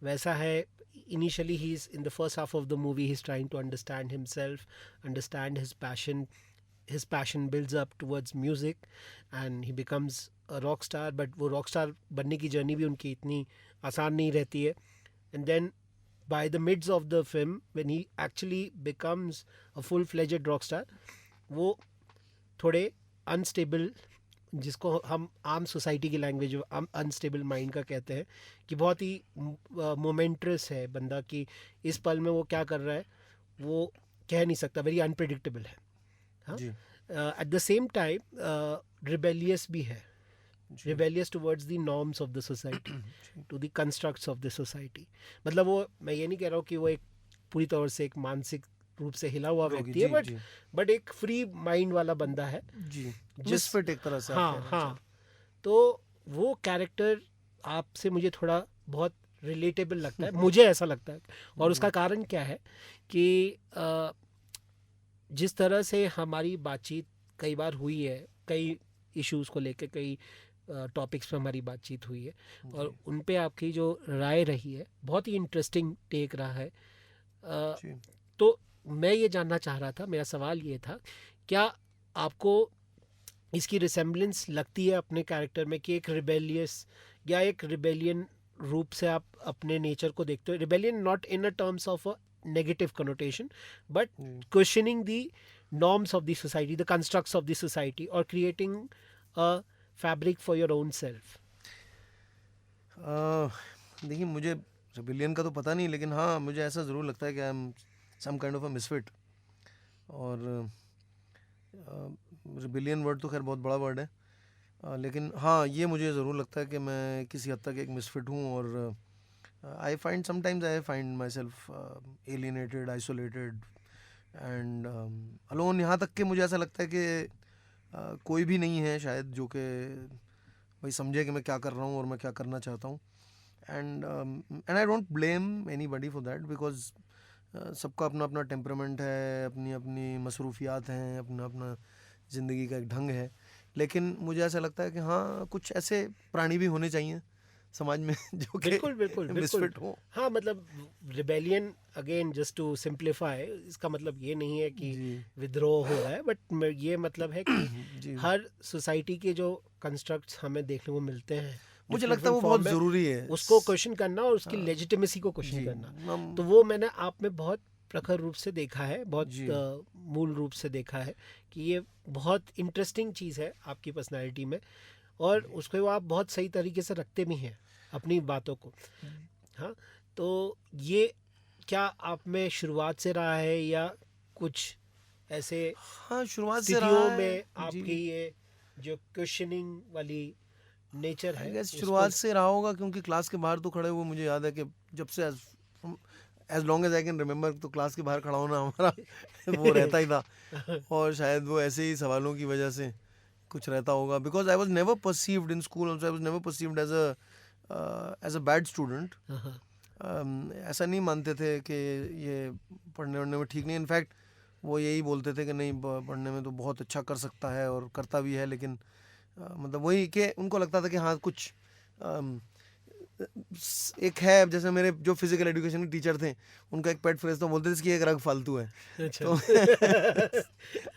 वैसा है। Initially he is in the first half of the movie he is trying to understand himself, understand his passion, his passion builds up towards music and he becomes a rock star, but वो rock star बनने की journey भी उनकी इतनी आसान नहीं रहती है। And then by the mids of the film when he actually becomes a full-fledged rock star, वो थोड़े अनस्टेबल, जिसको हम आम सोसाइटी की लैंग्वेज अनस्टेबल माइंड का कहते हैं, कि बहुत ही मोमेंटस है बंदा, कि इस पल में वो क्या कर रहा है वो कह नहीं सकता, वेरी अनप्रिडिक्टेबल है। हाँ, जी। At the same time rebellious भी है, जी। Rebellious towards the norms of the society, to the constructs of the society. मतलब वो, मैं ये नहीं कह रहा हूँ कि वो एक पूरी तौर से एक मानसिक रूप से हिला हुआ रोगी, व्यक्ति है, जी। जी। बट एक फ्री माइंड वाला बंदा है जी। जिस मिसफिट एक तरह से आप कह हाँ रहे हैं। हाँ, तो वो कैरेक्टर आपसे मुझे थोड़ा बहुत रिलेटेबल लगता है, मुझे ऐसा लगता है। और उसका कारण क्या है कि जिस तरह से हमारी बातचीत कई बार हुई है, कई इश्यूज़ को लेकर, कई टॉपिक्स पे हमारी बातचीत हुई है और उन पे आपकी जो राय रही है बहुत ही इंटरेस्टिंग टेक रहा है। जी। तो मैं ये जानना चाह रहा था, मेरा सवाल ये था, क्या आपको इसकी रिसेम्बलेंस लगती है अपने कैरेक्टर में कि एक रिबेलियस या एक रिबेलियन रूप से आप अपने नेचर को देखते हो? Rebellion not in a terms of a negative connotation, but questioning the norms of the society, the constructs of the society, or creating a fabric for your own self. देखिए, मुझे rebellion का तो पता नहीं, लेकिन हाँ, मुझे ऐसा ज़रूर लगता है कि I am some kind of a misfit. और रिबेलियन वर्ड तो खैर बहुत बड़ा वर्ड है, लेकिन हाँ, ये मुझे ज़रूर लगता है कि मैं किसी हद तक एक मिसफिट हूँ और I find sometimes I find myself alienated, isolated and alone. यहाँ तक कि मुझे ऐसा लगता है कि कोई भी नहीं है शायद जो कि भाई समझे कि मैं क्या कर रहा हूँ और मैं क्या करना चाहता हूँ. And I don't blame anybody for that because सबका अपना अपना टेम्परामेंट है, अपनी अपनी मसरूफियात हैं, अपना अपना ज़िंदगी का एक ढंग है. लेकिन मुझे ऐसा लगता है कि हाँ, कुछ ऐसे प्राणी भी होने चाहिए समाज में जो कि बिल्कुल बिल्कुल बिल्कुल. मिसफिट हो. हाँ मतलब rebellion again just to simplify, इसका मतलब ये नहीं है कि जी विद्रोह हो रहा है, बट ये मतलब है कि जी हर सोसाइटी के जो कंस्ट्रक्ट्स हमें देखने को मिलते हैं मुझे different लगता है वो form बहुत में, ज़रूरी है उसको क्वेश्चन करना और उसकी हाँ, लेजिटिमेसी को क्वेश्चन जी करना. हम तो वो मैंने आप में बहुत प्रखर रूप से देखा है, बहुत जी मूल रूप से देखा है कि ये बहुत इंटरेस्टिंग चीज़ है आपकी पर्सनालिटी में, और उसको आप बहुत सही तरीके से रखते भी हैं अपनी बातों को. हाँ, तो ये क्या आप में शुरुआत से रहा है या कुछ ऐसे हाँ शुरुआत से स्थितियों रहा है में जी. आपकी ये जो क्वेश्चनिंग वाली नेचर आई है गेस उसको. शुरुआत से रहा होगा क्योंकि क्लास के बाहर तो खड़े हुए मुझे याद है कि जब से as long as I can remember तो क्लास के बाहर खड़ा होना हमारा वो रहता ही था. और शायद वो ऐसे ही सवालों की वजह से कुछ रहता होगा because I was never perceived in school also. I was never perceived as a bad student. ऐसा नहीं मानते थे कि ये पढ़ने वढ़ने में ठीक नहीं. इनफैक्ट वो यही बोलते थे कि नहीं पढ़ने में तो बहुत अच्छा कर सकता है और करता भी है. लेकिन मतलब वही कि उनको लगता था कि हाँ कुछ एक है. जैसे मेरे जो फिजिकल एजुकेशन के टीचर थे उनका एक पेट फ्रेज तो बोलते थे कि एक रग फालतू है. अच्छा. तो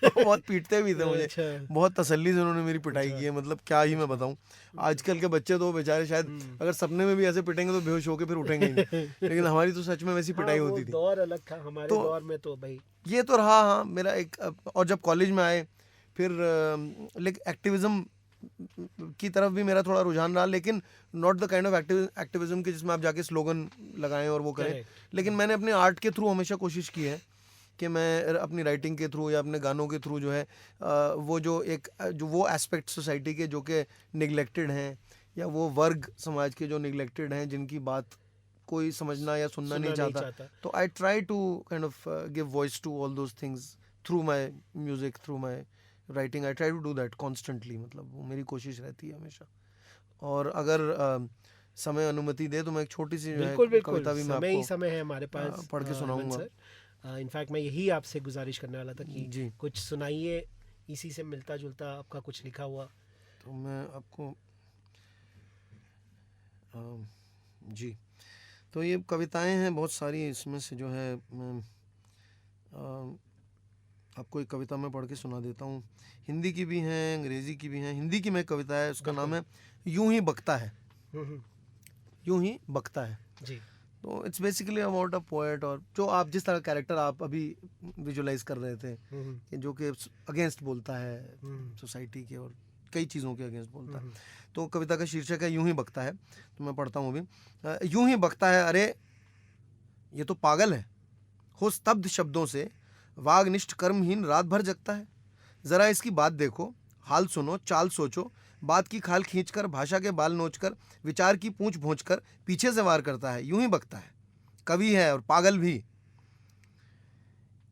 वो बहुत पीटते भी थे मुझे. अच्छा. बहुत तसल्ली से उन्होंने मेरी पिटाई अच्छा. की है. मतलब क्या ही मैं बताऊं. आजकल के बच्चे तो बेचारे शायद अगर सपने में भी ऐसे पिटेंगे तो बेहोश होकर फिर उठेंगे ही नहीं. लेकिन हमारी तो सच में वैसी हाँ, पिटाई वो होती थी. दौर अलग था, हमारे तो दौर में तो भाई ये तो रहा हाँ मेरा एक. और जब कॉलेज में आए फिर लेकिन एक्टिविज्म की तरफ भी मेरा थोड़ा रुझान रहा. लेकिन not the kind of activism के जिसमें आप जाके स्लोगन लगाएं और वो करें. Correct. लेकिन मैंने अपने आर्ट के थ्रू हमेशा कोशिश की है कि मैं अपनी राइटिंग के थ्रू या अपने गानों के थ्रू जो है वो जो वो एस्पेक्ट सोसाइटी के जो कि निगलेक्टेड हैं या वो वर्ग समाज के जो निगलेक्टेड हैं जिनकी बात कोई समझना या सुनना नहीं चाहता. तो I try to kind of give voice to all those things through my music, through my writing. I try to do that constantly. मतलब वो मेरी कोशिश रहती है हमेशा. और अगर समय अनुमति दे तो मैं एक छोटी सी जो है बिल्कुल बिल्कुल कविता भी मैं समय ही आपको समय है हमारे पास. पढ़ के सुनाऊंगा. सर इनफैक्ट मैं यही आपसे गुजारिश करने वाला था कि जी कुछ सुनाइए इसी से मिलता जुलता आपका कुछ लिखा हुआ. तो मैं आपको जी तो ये कविताएं हैं बहुत सारी. इसमें से जो है मैं आपको एक कविता मैं पढ़ के सुना देता हूँ. हिंदी की भी हैं, अंग्रेज़ी की भी हैं. हिंदी की मैं कविता है, उसका नाम है यूं ही बकता है. यूं ही बकता है. जी. तो it's basically about a poet. और जो आप जिस तरह कैरेक्टर आप अभी विजुलाइज कर रहे थे कि जो कि अगेंस्ट बोलता है सोसाइटी के और कई चीज़ों के अगेंस्ट बोलता है. तो कविता का शीर्षक है यूं ही बकता है. तो मैं पढ़ता हूँ अभी. यूं ही बकता है, अरे ये तो पागल है, हो स्तब्ध शब्दों से वागनिष्ठ कर्महीन रात भर जगता है. ज़रा इसकी बात देखो, हाल सुनो, चाल सोचो, बात की खाल खींचकर, भाषा के बाल नोचकर, विचार की पूंछ भोंचकर पीछे से वार करता है. यूं ही बकता है, कवि है और पागल भी.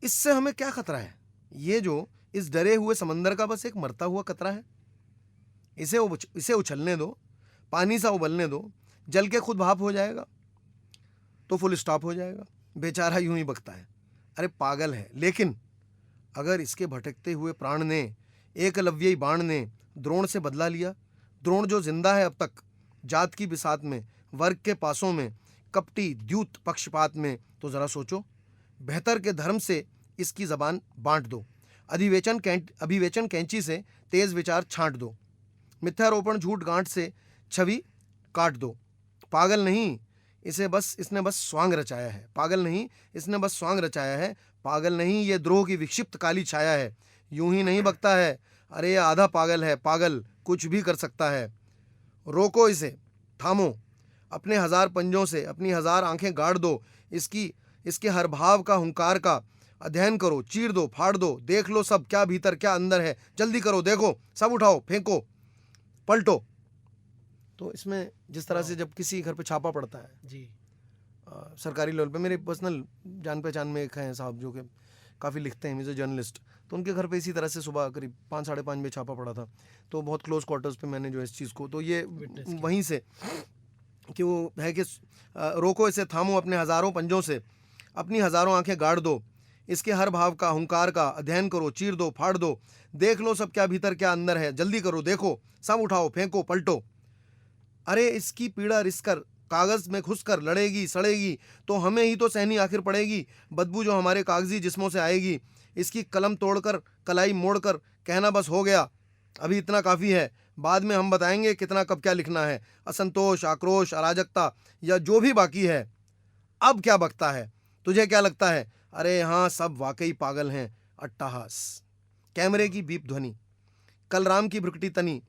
इससे हमें क्या खतरा है? ये जो इस डरे हुए समंदर का बस एक मरता हुआ कतरा है. इसे उछलने दो, पानी सा उबलने दो, जल के खुद भाप हो जाएगा तो फुल स्टॉप हो जाएगा. बेचारा यूं ही बकता है, अरे पागल है. लेकिन अगर इसके भटकते हुए प्राण ने, एकलव्यी बाण ने द्रोण से बदला लिया, द्रोण जो जिंदा है अब तक जात की बिसात में, वर्ग के पासों में, कपटी द्यूत पक्षपात में, तो जरा सोचो, बेहतर के धर्म से इसकी जबान बांट दो, अभिवेचन कैंची से तेज विचार छांट दो, मिथ्यारोपण झूठ गांठ से छवि काट दो. पागल नहीं, इसने बस स्वांग रचाया है. पागल नहीं, इसने बस स्वांग रचाया है. पागल नहीं, ये द्रोह की विक्षिप्त काली छाया है. यूं ही नहीं बकता है, अरे ये आधा पागल है. पागल कुछ भी कर सकता है. रोको इसे, थामो, अपने 1000 पंजों से अपनी 1000 आंखें गाड़ दो. इसके हर भाव का, हुंकार का अध्ययन करो, चीर दो, फाड़ दो, देख लो सब, क्या भीतर क्या अंदर है. जल्दी करो, देखो, सब उठाओ, फेंको, पलटो. तो इसमें जिस तरह से जब किसी घर पे छापा पड़ता है जी. सरकारी लेवल पे मेरे पर्सनल जान पहचान में एक हैं साहब जो कि काफ़ी लिखते हैं, मुझे जर्नलिस्ट, तो उनके घर पे इसी तरह से सुबह करीब 5 साढ़े 5 बजे छापा पड़ा था। तो बहुत क्लोज क्वार्टर्स पे मैंने जो इस चीज़ को, तो ये Witness किया। वहीं से कि वो है कि रोको इसे, थामो अपने हज़ारों पंजों से, अपनी हज़ारों आंखें गाड़ दो, इसके हर भाव का हुंकार का अध्ययन करो, चीर दो फाड़ दो, देख लो सब क्या भीतर क्या अंदर है, जल्दी करो देखो, सब उठाओ फेंको पलटो। अरे इसकी पीड़ा रिसकर कागज़ में घुसकर लड़ेगी सड़ेगी तो हमें ही तो सहनी आखिर पड़ेगी, बदबू जो हमारे कागजी जिस्मों से आएगी। इसकी कलम तोड़कर कलाई मोड़कर कहना बस हो गया, अभी इतना काफ़ी है, बाद में हम बताएंगे कितना कब क्या लिखना है, असंतोष आक्रोश अराजकता या जो भी बाकी है, अब क्या बकता है, तुझे क्या लगता है, अरे हाँ सब वाकई पागल हैं। अट्टहास, कैमरे की बीप ध्वनि, कलराम की भ्रुकटी तनी,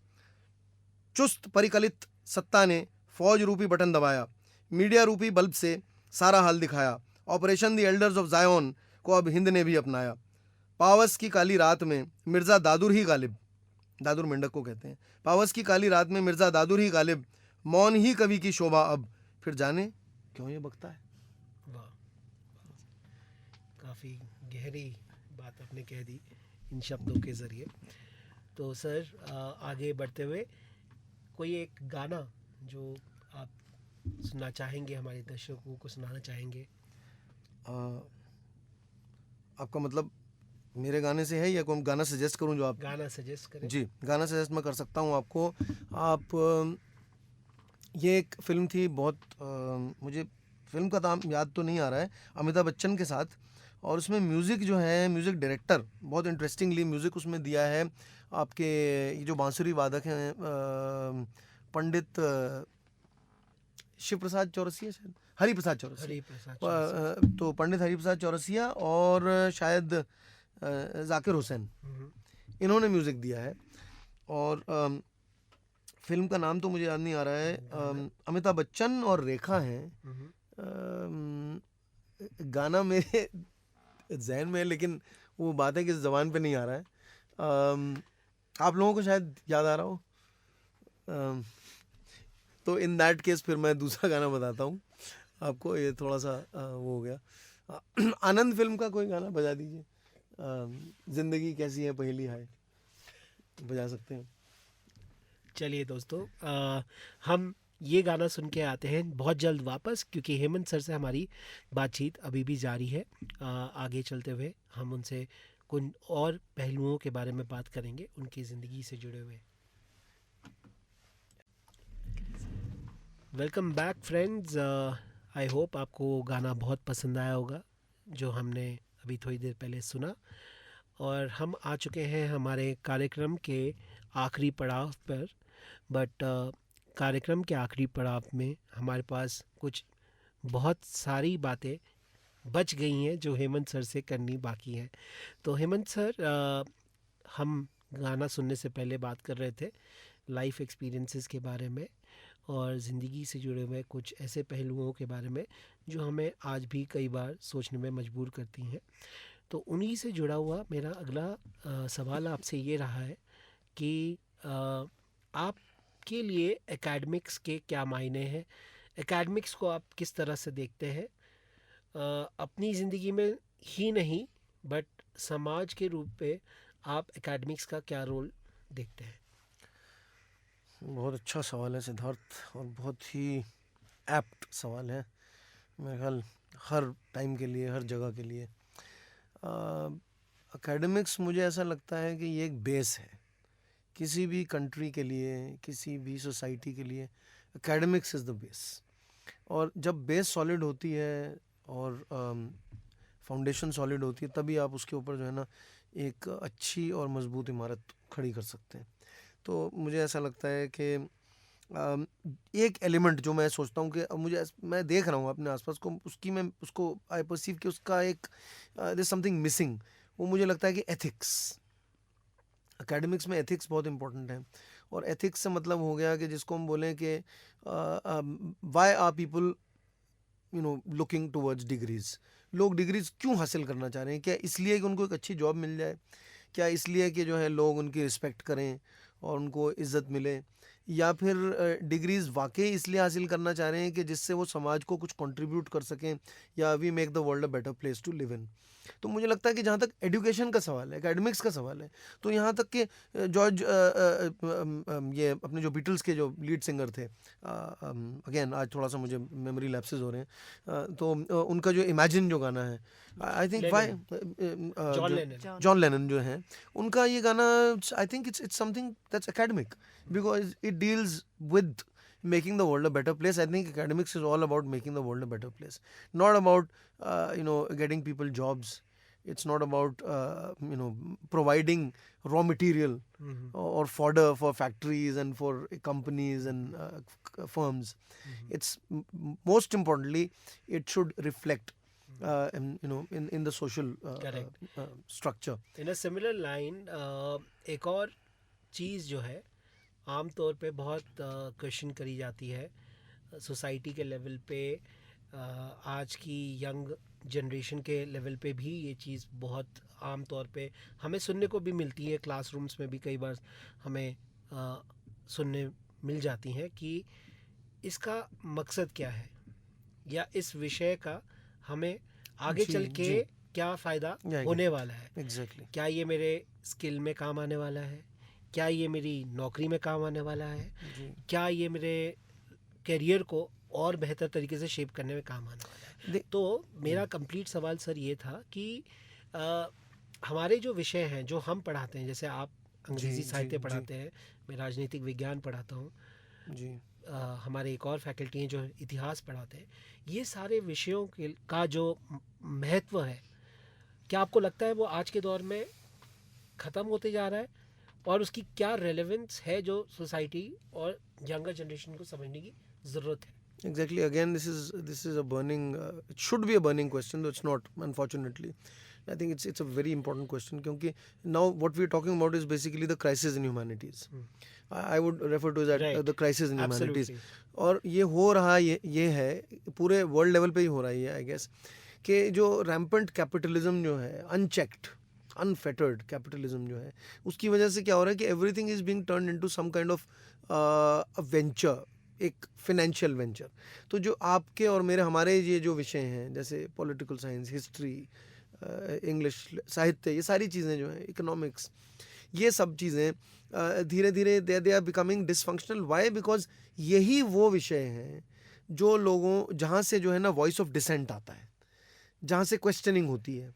चुस्त परिकलित सत्ता ने फौज रूपी बटन दबाया, मीडिया रूपी बल्ब से सारा हाल दिखाया। ऑपरेशन द एल्डर्स ऑफ जायोन को अब हिंद ने भी अपनाया। पावस की काली रात में मिर्ज़ा दादुर ही गालिब, दादुर मेंढक को कहते हैं, पावस की काली रात में मिर्ज़ा दादुर ही गालिब, मौन ही कवि की शोभा अब, फिर जाने क्यों ये बकता है। वाह, काफ़ी गहरी बात आपने कह दी इन शब्दों के ज़रिए। तो सर आगे बढ़ते हुए कोई एक गाना जो आप सुनना चाहेंगे, हमारे दर्शकों को सुनाना चाहेंगे? आपका मतलब मेरे गाने से है या कोई गाना सजेस्ट करूं जो आप? गाना सजेस्ट करें। जी, गाना सजेस्ट मैं कर सकता हूं आपको। आप ये एक फिल्म थी बहुत मुझे फिल्म का नाम याद तो नहीं आ रहा है, अमिताभ बच्चन के साथ, और उसमें म्यूज़िक जो है, म्यूज़िक डायरेक्टर बहुत इंटरेस्टिंगली म्यूज़िक उसमें दिया है आपके ये जो बांसुरी वादक हैं पंडित शिव प्रसाद चौरसिया, शायद हरि प्रसाद चौरसिया, हरि प्रसाद चौरसिया। तो पंडित हरि प्रसाद चौरसिया और शायद जाकिर हुसैन, इन्होंने म्यूज़िक दिया है। और फिल्म का नाम तो मुझे याद नहीं आ रहा है, अमिताभ बच्चन और रेखा हैं। गाना मेरे जहन में है लेकिन वो बात है कि ज़बान पे नहीं आ रहा है। आप लोगों को शायद याद आ रहा हो, तो इन दैट केस फिर मैं दूसरा गाना बताता हूँ आपको, ये थोड़ा सा वो हो गया। आनंद फिल्म का कोई गाना बजा दीजिए, जिंदगी कैसी है पहेली हाय, बजा सकते हैं। चलिए दोस्तों, हम ये गाना सुन के आते हैं बहुत जल्द वापस, क्योंकि हेमंत सर से हमारी बातचीत अभी भी जारी है। आगे चलते हुए हम उनसे कुछ और पहलुओं के बारे में बात करेंगे, उनकी ज़िंदगी से जुड़े हुए। Welcome back friends, I hope आपको गाना बहुत पसंद आया होगा जो हमने अभी थोड़ी देर पहले सुना। और हम आ चुके हैं हमारे कार्यक्रम के आखिरी पड़ाव पर, बट कार्यक्रम के आखिरी पड़ाव में हमारे पास कुछ बहुत सारी बातें बच गई हैं जो हेमंत सर से करनी बाकी हैं। तो हेमंत सर, हम गाना सुनने से पहले बात कर रहे थे लाइफ एक्सपीरियंसेस के बारे में और ज़िंदगी से जुड़े हुए कुछ ऐसे पहलुओं के बारे में जो हमें आज भी कई बार सोचने में मजबूर करती हैं। तो उन्हीं से जुड़ा हुआ मेरा अगला सवाल आपसे ये रहा है कि आपके लिए एकेडमिक्स के क्या मायने हैं, एकेडमिक्स को आप किस तरह से देखते हैं अपनी ज़िंदगी में ही नहीं बट समाज के रूप में, आप एकेडमिक्स का क्या रोल देखते हैं? बहुत अच्छा सवाल है सिद्धार्थ, और बहुत ही एप्ट सवाल है मेरे ख्याल हर टाइम के लिए, हर जगह के लिए। एकेडमिक्स मुझे ऐसा लगता है कि ये एक बेस है किसी भी कंट्री के लिए, किसी भी सोसाइटी के लिए। एकेडमिक्स इज़ द बेस, और जब बेस सॉलिड होती है और फाउंडेशन सॉलिड होती है तभी आप उसके ऊपर जो है ना एक अच्छी और मजबूत इमारत खड़ी कर सकते हैं। तो मुझे ऐसा लगता है कि एक एलिमेंट जो मैं सोचता हूँ कि मैं देख रहा हूँ अपने आसपास को, उसकी मैं उसको आई परसीव कि उसका एक देयर इज समथिंग मिसिंग, वो मुझे लगता है कि एथिक्स। एकेडमिक्स में एथिक्स बहुत इंपॉर्टेंट है, और एथिक्स से मतलब हो गया कि जिसको हम बोलें कि why are people looking towards degrees. लोग डिग्रीज क्यों हासिल करना चाह रहे हैं? क्या इसलिए कि उनको एक अच्छी जॉब मिल जाए? क्या इसलिए कि जो है लोग उनकी रिस्पेक्ट करें और उनको इज़्ज़त मिले? या फिर डिग्रीज वाकई इसलिए हासिल करना चाह रहे हैं कि जिससे वो समाज को कुछ कंट्रीब्यूट कर सकें, या we make the world a better place to live in. तो मुझे लगता है कि जहाँ तक एजुकेशन का सवाल है, एकेडमिक्स का सवाल है, तो यहाँ तक कि जॉर्ज ये अपने जो बीटल्स के जो लीड सिंगर थे, अगेन आज थोड़ा सा मुझे मेमोरी लैप्सेस हो रहे हैं, तो उनका जो इमेजिन जो गाना है, I think Y John Lennon. John Lennon जो है, उनका ये गाना, आई think it's something that's academic because it deals with making the world a better place. I think academics is all about making the world a better place, not about getting people jobs. It's not about providing raw material or fodder for factories and for companies and firms. It's most importantly, it should reflect in the social structure. In a similar line एक और चीज़ जो है आम तौर पे बहुत question करी जाती है सोसाइटी के लेवल पे, आज की यंग जनरेशन के लेवल पे भी ये चीज़ बहुत आम तौर पे हमें सुनने को भी मिलती है, क्लासरूम्स में भी कई बार हमें सुनने मिल जाती हैं कि इसका मकसद क्या है, या इस विषय का हमें आगे जी, चल के जी। क्या फ़ायदा Yeah, होने वाला है। Exactly. क्या ये मेरे स्किल में काम आने वाला है, क्या ये मेरी नौकरी में काम आने वाला है, जी। क्या ये मेरे करियर को और बेहतर तरीके से शेप करने में काम आने वाला है। तो मेरा कंप्लीट सवाल सर ये था कि हमारे जो विषय हैं जो हम पढ़ाते हैं, जैसे आप अंग्रेज़ी जी, साहित्य जी। पढ़ाते हैं, मैं राजनीतिक विज्ञान पढ़ाता हूँ, जी। हमारे एक और फैकल्टी हैं जो इतिहास पढ़ाते हैं, ये सारे विषयों का जो महत्व है, क्या आपको लगता है वो आज के दौर में ख़त्म होते जा रहा है, और उसकी क्या रेलेवेंस है जो सोसाइटी और यंगर जनरेशन को समझने की ज़रूरत है? Exactly. Again, this is a burning. It should be a burning question, though it's not. Unfortunately, I think it's a very important question. क्योंकि now what we're talking about is basically the crisis in humanities. I would refer to that Right. the crisis in humanities. Absolutely. और ये हो रहा ये है पूरे world level पे ही हो रहा है ये, आई गेस, कि जो रैम्पेंट कैपिटलिज्म जो है, अनचेक्ड अनफेटर्ड कैपिटलिज्म जो है, उसकी वजह से क्या हो रहा है कि everything is being turn into some kind of venture, एक फिनेंशियल वेंचर। तो जो आपके और मेरे हमारे ये जो विषय हैं, जैसे पॉलिटिकल साइंस, हिस्ट्री, इंग्लिश साहित्य, ये सारी चीज़ें जो हैं, इकोनॉमिक्स, ये सब चीज़ें धीरे धीरे they are becoming dysfunctional. Why? Because यही वो विषय हैं जो लोगों, जहाँ से जो है ना वॉइस ऑफ डिसेंट आता है, जहाँ से क्वेश्चनिंग होती है,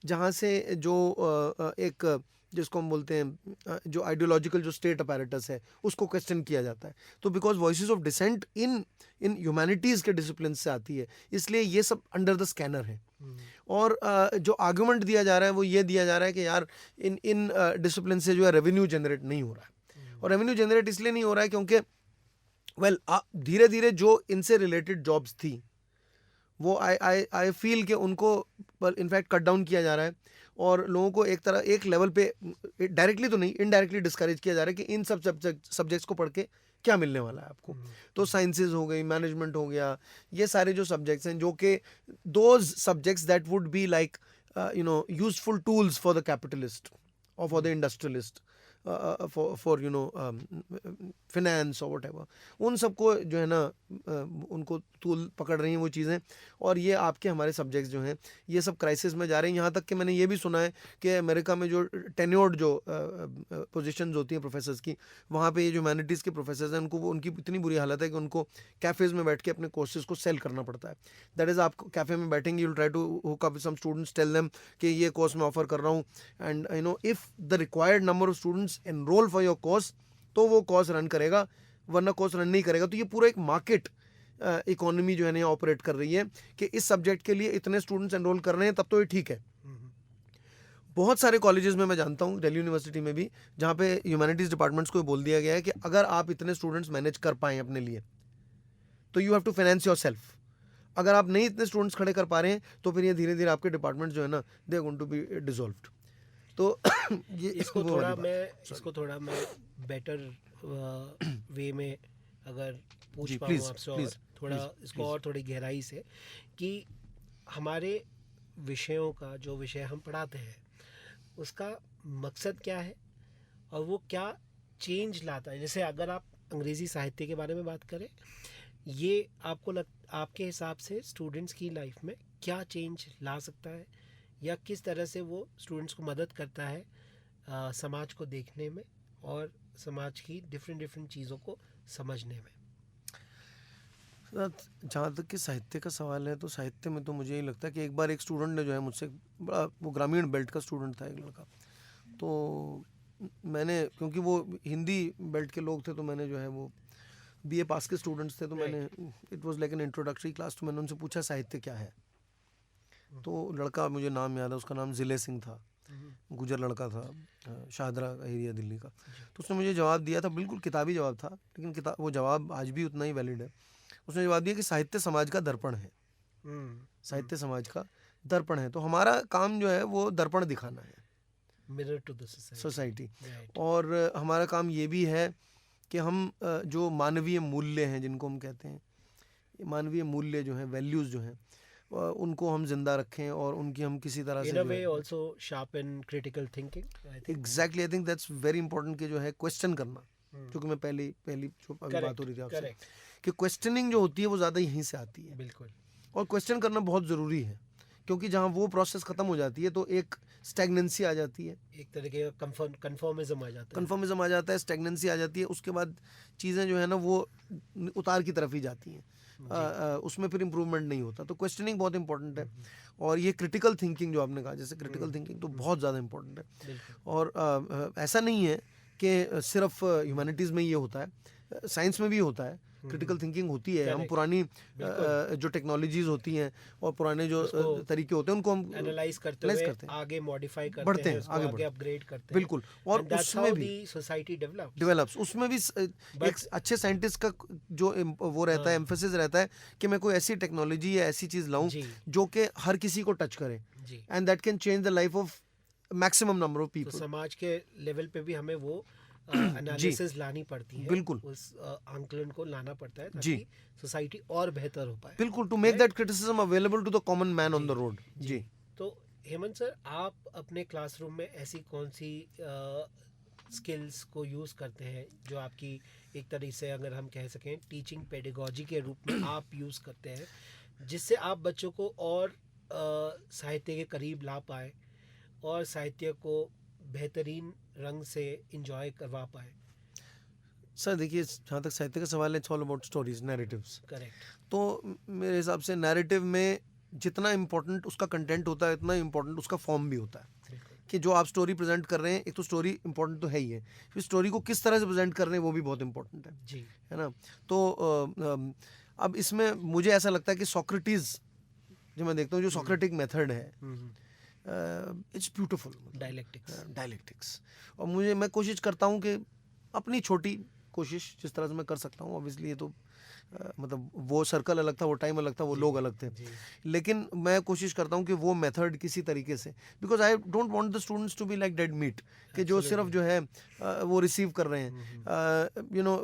जहाँ से जो एक जिसको हम बोलते हैं जो आइडियोलॉजिकल जो स्टेट अपैरेटस है उसको क्वेश्चन किया जाता है। तो because voices of dissent in humanities के डिसिप्लिन से आती है, इसलिए ये सब अंडर द स्कैनर है। और जो आर्गुमेंट दिया जा रहा है वो ये दिया जा रहा है कि यार इन डिसिप्लिन से जो है रेवेन्यू जनरेट नहीं हो रहा है। और रेवेन्यू जनरेट इसलिए नहीं हो रहा है क्योंकि धीरे धीरे जो इनसे रिलेटेड जॉब्स थी वो आई फील कि उनको इनफैक्ट कट डाउन किया जा रहा है, और लोगों को एक लेवल पे डायरेक्टली तो नहीं, इनडायरेक्टली डिस्करेज किया जा रहा है कि इन सब सब्जेक्ट्स को पढ़ के क्या मिलने वाला है आपको। तो साइंसेज हो गई, मैनेजमेंट हो गया, ये सारे जो सब्जेक्ट्स हैं जो कि those subjects that would be like useful tools for the capitalist और for the industrialist, for finance और वट एवर, उन सबको जो है ना उनको टूल पकड़ रही हैं वो चीज़ें। और ये आपके हमारे सब्जेक्ट्स जो हैं ये सब क्राइसिस में जा रहे हैं। यहाँ तक कि मैंने ये भी सुना है कि अमेरिका में जो टेन्योर्ड जो पोजीशंस होती हैं प्रोफेसर्स की, वहाँ पे ये जो ह्यूमैनिटीज़ के प्रोफेसर्स हैं उनकी इतनी बुरी हालत है कि उनको कैफ़ेज़ में बैठ के अपने कोर्सेज़ को सेल करना पड़ता है। दैट इज़, आप कैफ़े में बैठेंगे, you will try to hook up with some students, tell them कि ये कोर्स मैं ऑफर कर रहा हूँ, and if the required number of students enrol for your course तो वो कोर्स रन करेगा, वरना कोर्स रन नहीं करेगा। तो ये पूरा एक मार्केट इकोनॉमी जो है ना ऑपरेट कर रही है कि इस सब्जेक्ट के लिए इतने स्टूडेंट्स एनरोल कर रहे हैं तब तो ये ठीक है। बहुत सारे कॉलेजेस में मैं जानता हूँ, दिल्ली यूनिवर्सिटी में भी, जहाँ पे ह्यूमैनिटीज़ डिपार्टमेंट्स को बोल दिया गया है कि अगर आप इतने स्टूडेंट्स मैनेज कर पाएँ अपने लिए तो you have to finance yourself. अगर आप नहीं इतने स्टूडेंट्स खड़े कर पा रहे हैं तो फिर ये धीरे धीरे आपके डिपार्टमेंट जो है ना they are going to be dissolved. तो ये इसको थोड़ा मैं बेटर वे में अगर पूछ जी, पाऊँ please, आपसे, और please, थोड़ा please, इसको और थोड़ी गहराई से, कि हमारे विषयों का जो विषय हम पढ़ाते हैं उसका मकसद क्या है और वो क्या चेंज लाता है। जैसे अगर आप अंग्रेज़ी साहित्य के बारे में बात करें, ये आपके हिसाब से स्टूडेंट्स की लाइफ में क्या चेंज ला सकता है, या किस तरह से वो स्टूडेंट्स को मदद करता है समाज को देखने में और समाज की डिफरेंट चीज़ों को समझने में? जहाँ तक कि साहित्य का सवाल है, तो साहित्य में तो मुझे यही लगता है कि एक बार एक स्टूडेंट ने जो है मुझसे, बड़ा वो ग्रामीण बेल्ट का स्टूडेंट था एक लड़का, तो मैंने, क्योंकि वो हिंदी बेल्ट के लोग थे, तो मैंने जो है वो बीए पास के स्टूडेंट्स थे, तो मैंने, it was like an introductory class, तो मैंने उनसे पूछा साहित्य क्या है। तो लड़का, मुझे नाम याद है, उसका नाम ज़िले सिंह था, गुजर लड़का था, शाहदरा एरिया दिल्ली का। तो उसने मुझे जवाब दिया था, बिल्कुल किताबी जवाब था, लेकिन वो जवाब आज भी उतना ही वैलिड है। उसने जवाब दिया कि साहित्य समाज का दर्पण है, साहित्य समाज का दर्पण है, तो हमारा काम जो है वो दर्पण दिखाना है, मिरर टू द सोसाइटी। और हमारा काम ये भी है कि हम जो मानवीय मूल्य हैं, जिनको हम कहते हैं, मानवीय मूल्य जो हैं, वैल्यूज़ जो हैं, उनको हम जिंदा रखें और उनकी हम किसी तरह से, in a way also sharpen critical thinking. Exactly, I think that's very important, कि जो है क्वेश्चन करना, क्योंकि मैं पहली जो अभी बात हो रही थी आपसे, कि क्वेश्चनिंग जो होती है वो ज़्यादा यहीं से आती है। बिल्कुल। और क्वेश्चन करना बहुत ज़रूरी है, क्योंकि जहाँ वो प्रोसेस ख़त्म हो जाती है तो एक स्टैग्नेंसी आ जाती है, एक तरीके का कंफर्मिज्म आ जाता है, कन्फर्मिज्म आ जाता है, स्टैग्नेंसी आ जाती है, उसके बाद चीज़ें जो है ना वो उतार की तरफ ही जाती हैं, उसमें फिर इम्प्रूवमेंट नहीं होता। तो क्वेश्चनिंग बहुत इंपॉर्टेंट है, और ये क्रिटिकल थिंकिंग जो आपने कहा, जैसे क्रिटिकल थिंकिंग तो बहुत ज़्यादा इंपॉर्टेंट है। और ऐसा नहीं है कि सिर्फ ह्यूमैनिटीज़ में ये होता है, साइंस में भी होता है, क्रिटिकल थिंकिंग होती है। हम पुरानी जो टेक्नोलॉजीज होती हैं और पुराने जो तरीके होते हैं, उनको हम एनालाइज करते हैं, आगे मॉडिफाई बढ़ते हैं, आगे अपग्रेड करते हैं। बिल्कुल। और उसमें भी सोसाइटी डेवलप्स, उसमें भी एक अच्छे साइंटिस्ट का जो वो रहता है, एम्फेसिस रहता है कि मैं कोई ऐसी टेक्नोलॉजी या ऐसी चीज़ लाऊं जो कि हर किसी को टच करे, and that can change the life of maximum number of people. समाज के लेवल पे भी हमें वो एनालिसिस लानी पड़ती है, बिल्कुल, उस आंकलन को लाना पड़ता है ताकि सोसाइटी और बेहतर हो पाए। बिल्कुल, to make that criticism available to the common man on the road. जी। तो हेमंत सर, आप अपने क्लासरूम में ऐसी कौन सी स्किल्स को यूज़ करते हैं जो आपकी एक तरीके से, अगर हम कह सकें, टीचिंग पेडागोजी के रूप में आप यूज़ करते हैं, जिससे आप बच्चों को और साहित्य के करीब ला पाए और साहित्य को बेहतरीन रंग से इंजॉय करवा पाए? सर देखिए, जहाँ तक साहित्य का सवाल है, it's all about stories, narratives. Correct. तो मेरे हिसाब से नैरेटिव में जितना इम्पोर्टेंट उसका कंटेंट होता है, इतना इम्पोर्टेंट उसका फॉर्म भी होता है, कि जो आप स्टोरी प्रेजेंट कर रहे हैं, एक तो स्टोरी इंपॉर्टेंट तो है ही है, फिर स्टोरी को किस तरह से प्रेजेंट कर रहे हैं वो भी बहुत इंपॉर्टेंट है जी, है ना। तो अब इसमें मुझे ऐसा लगता है कि सोक्रेटिस जो मैं देखता हूँ, जो सोक्रेटिक मेथड है, इट्स ब्यूटीफुल, डायलेक्टिक्स। और मैं कोशिश करता हूँ कि अपनी छोटी कोशिश जिस तरह से मैं कर सकता हूँ, ऑब्वियसली ये तो मतलब वो सर्कल अलग था, वो टाइम अलग था, वो लोग अलग थे, लेकिन मैं कोशिश करता हूँ कि वो मेथड किसी तरीके से, because I don't want the students to be like dead meat, कि जो सिर्फ जो है वो रिसीव कर रहे हैं। You know,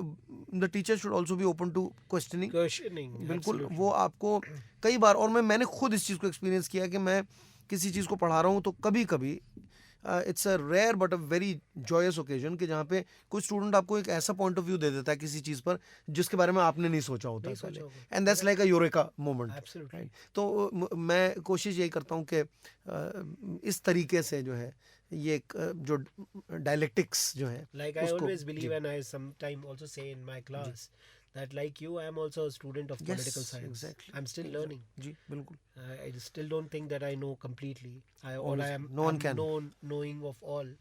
the teacher should also be open to questioning. बिल्कुल, वो आपको कई बार, और मैंने खुद इस चीज़ को एक्सपीरियंस किया कि मैं किसी चीज़ को पढ़ा रहा हूँ तो कभी कभी it's a rare but a very joyous occasion कि जहाँ पे कोई स्टूडेंट आपको एक ऐसा पॉइंट ऑफ व्यू दे देता है किसी चीज़ पर जिसके बारे में आपने नहीं सोचा होता है, and that's like a eureka moment, right. तो मैं कोशिश यही करता हूँ कि इस तरीके से जो है ये जो डायलेक्टिक्स जो है, like I always believe, and I sometime also say in my class that like you, I am also a student of political science. Exactly. I'm still learning. जी, बिल्कुल। I still don't think that I know completely. Knowing of all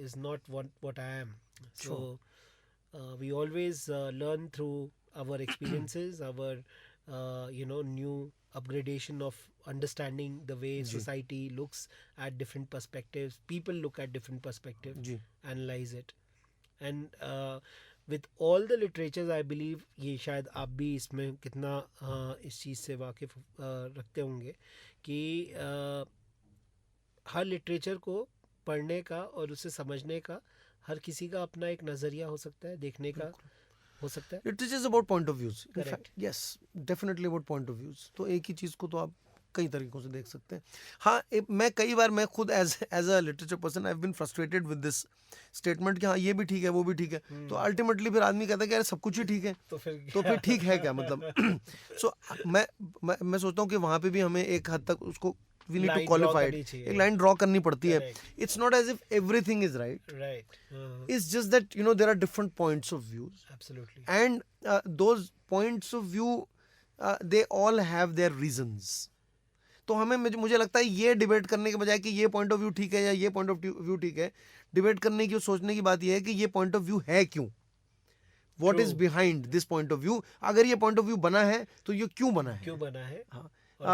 is not what I am. So we always learn through our experiences, our new upgradation of understanding the way society looks at different perspectives. People look at different perspectives, analyze it, and with all the literatures, I believe, ये शायद आप भी इसमें कितना इस चीज़ से वाकिफ रखते होंगे कि हर लिटरेचर को पढ़ने का और उसे समझने का हर किसी का अपना एक नज़रिया हो सकता है, देखने का हो सकता है। Literature is about point of views, yes, definitely about point of views. तो एक ही चीज़ को तो आप कई तरीकों से देख सकते हैं। हाँ, मैं कई बार मैं खुद as a literature person I have been frustrated with this statement कि हाँ ये भी ठीक है वो भी ठीक है। तो अल्टीमेटली फिर आदमी कहता है कि यार सब कुछ ही ठीक है, तो फिर ठीक है क्या मतलब। सो मैं सोचता हूँ कि वहाँ पे भी हमें एक हद तक उसको वी नीड टू क्वालिफाई, एक लाइन ड्रॉ करनी पड़ती है। It's not as if everything is right, it's just that you know there are different points of views absolutely, and those points of view they all have their reasons. तो हमें मुझे लगता है ये debate करने के बजाय कि ये पॉइंट ऑफ व्यू ठीक है या ये पॉइंट ऑफ व्यू ठीक है, डिबेट करने की सोचने की बात यह है कि ये पॉइंट ऑफ व्यू है क्यों, what is behind this point of view. अगर ये पॉइंट ऑफ व्यू बना है तो ये क्यों बना है, हाँ, और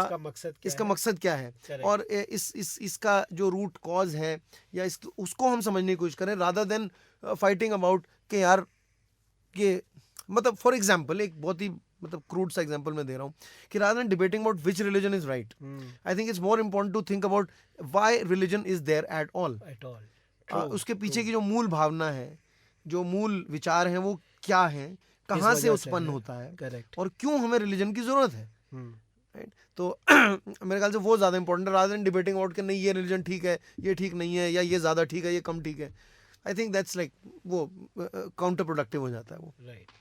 इसका मकसद क्या है, और इसका जो रूट कॉज है या उसको हम समझने की कोशिश करें, रादर देन फाइटिंग अबाउट कि यार ये मतलब फॉर एग्जांपल एक बहुत ही मतलब क्रूड सा एग्जांपल मैं दे रहा हूँ कि rather than debating about which religion is right, I think it's more important to think about why religion is there at all. उसके पीछे की जो मूल भावना है, जो मूल विचार हैं वो क्या है, कहाँ से उत्पन्न होता है, और क्यों हमें रिलीजन की जरूरत है, राइट। तो मेरे ख्याल से वो ज़्यादा इंपॉर्टेंट है रादर देन डिबेटिंग आउट कि नहीं ये रिलीजन ठीक है, ये ठीक नहीं है, या ये ज़्यादा ठीक है, ये कम ठीक है। आई थिंक दैट्स लाइक वो काउंटर प्रोडक्टिव हो जाता है वो। Right.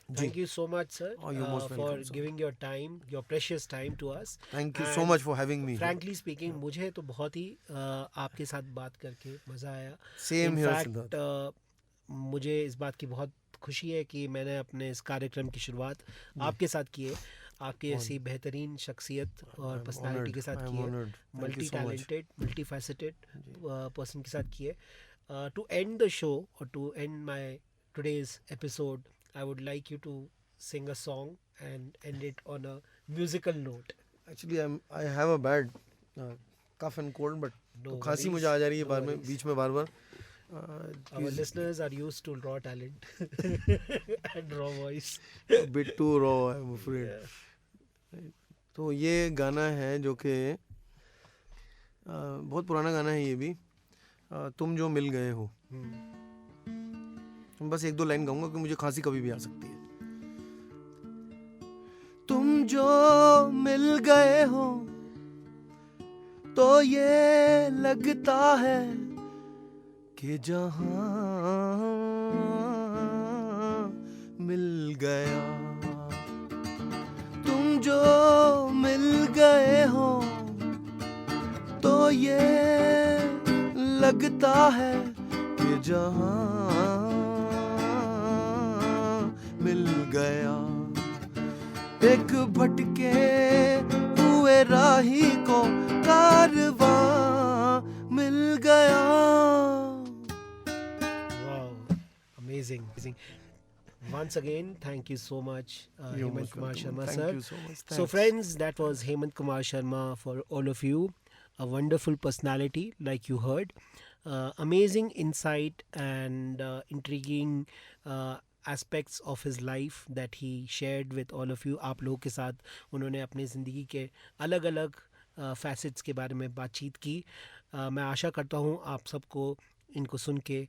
Thank you so much, sir, you're most for welcome, sir. giving your time, your precious time to us. Thank you so And much for having me. Frankly speaking, मुझे तो बहुत ही आपके साथ बात करके मज़ा आया। Same In here, fact, Siddharth. मुझे इस बात की बहुत खुशी है कि मैंने अपने इस कार्यक्रम की शुरुआत आपके साथ की है, आपकी ऐसी बेहतरीन शख्सियत और पर्सनालिटी के साथ की है, multi talented, multi faceted person के साथ की है। टू एंड द शो और to end my today's episode, I would like you to sing a song and end it on a musical note. Actually, I have a bad cough and cold, but तो खांसी मुझे आ जा रही है बीच में बार बार। Our listeners are used to raw talent and raw voice. A bit too raw, I'm afraid. तो ये गाना है जो कि बहुत पुराना गाना है ये भी, तुम जो मिल गए हो। बस एक दो लाइन गाऊंगा कि मुझे खांसी कभी भी आ सकती है। तुम जो मिल गए हो तो ये लगता है कि जहां मिल गया, तुम जो मिल गए हो तो ये लगता है कि जहां मिल गया, एक भटके हुए राही को कारवां मिल गया। Wow, amazing. Once again, thank you so much, Hemant Kumar Sharma, sir. Thank you so much. So friends, that was Hemant Kumar Sharma for all of you. A wonderful personality, like you heard. Amazing insight and intriguing aspects of his life that he shared with all of you. आप लोगों के साथ उन्होंने अपनी ज़िंदगी के अलग अलग फैसेट्स के बारे में बातचीत की। मैं आशा करता हूँ आप सबको इनको सुन के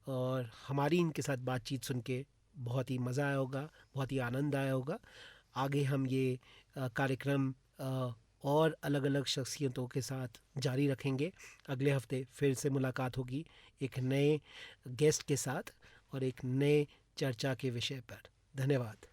और हमारी इनके साथ बातचीत सुन के बहुत ही मज़ा आया होगा, बहुत ही आनंद आया होगा। आगे हम ये कार्यक्रम और अलग अलग शख्सियतों के साथ जारी रखेंगे। अगले हफ्ते फिर से मुलाकात होगी एक नए गेस्ट के साथ और एक नए चर्चा के विषय पर। धन्यवाद।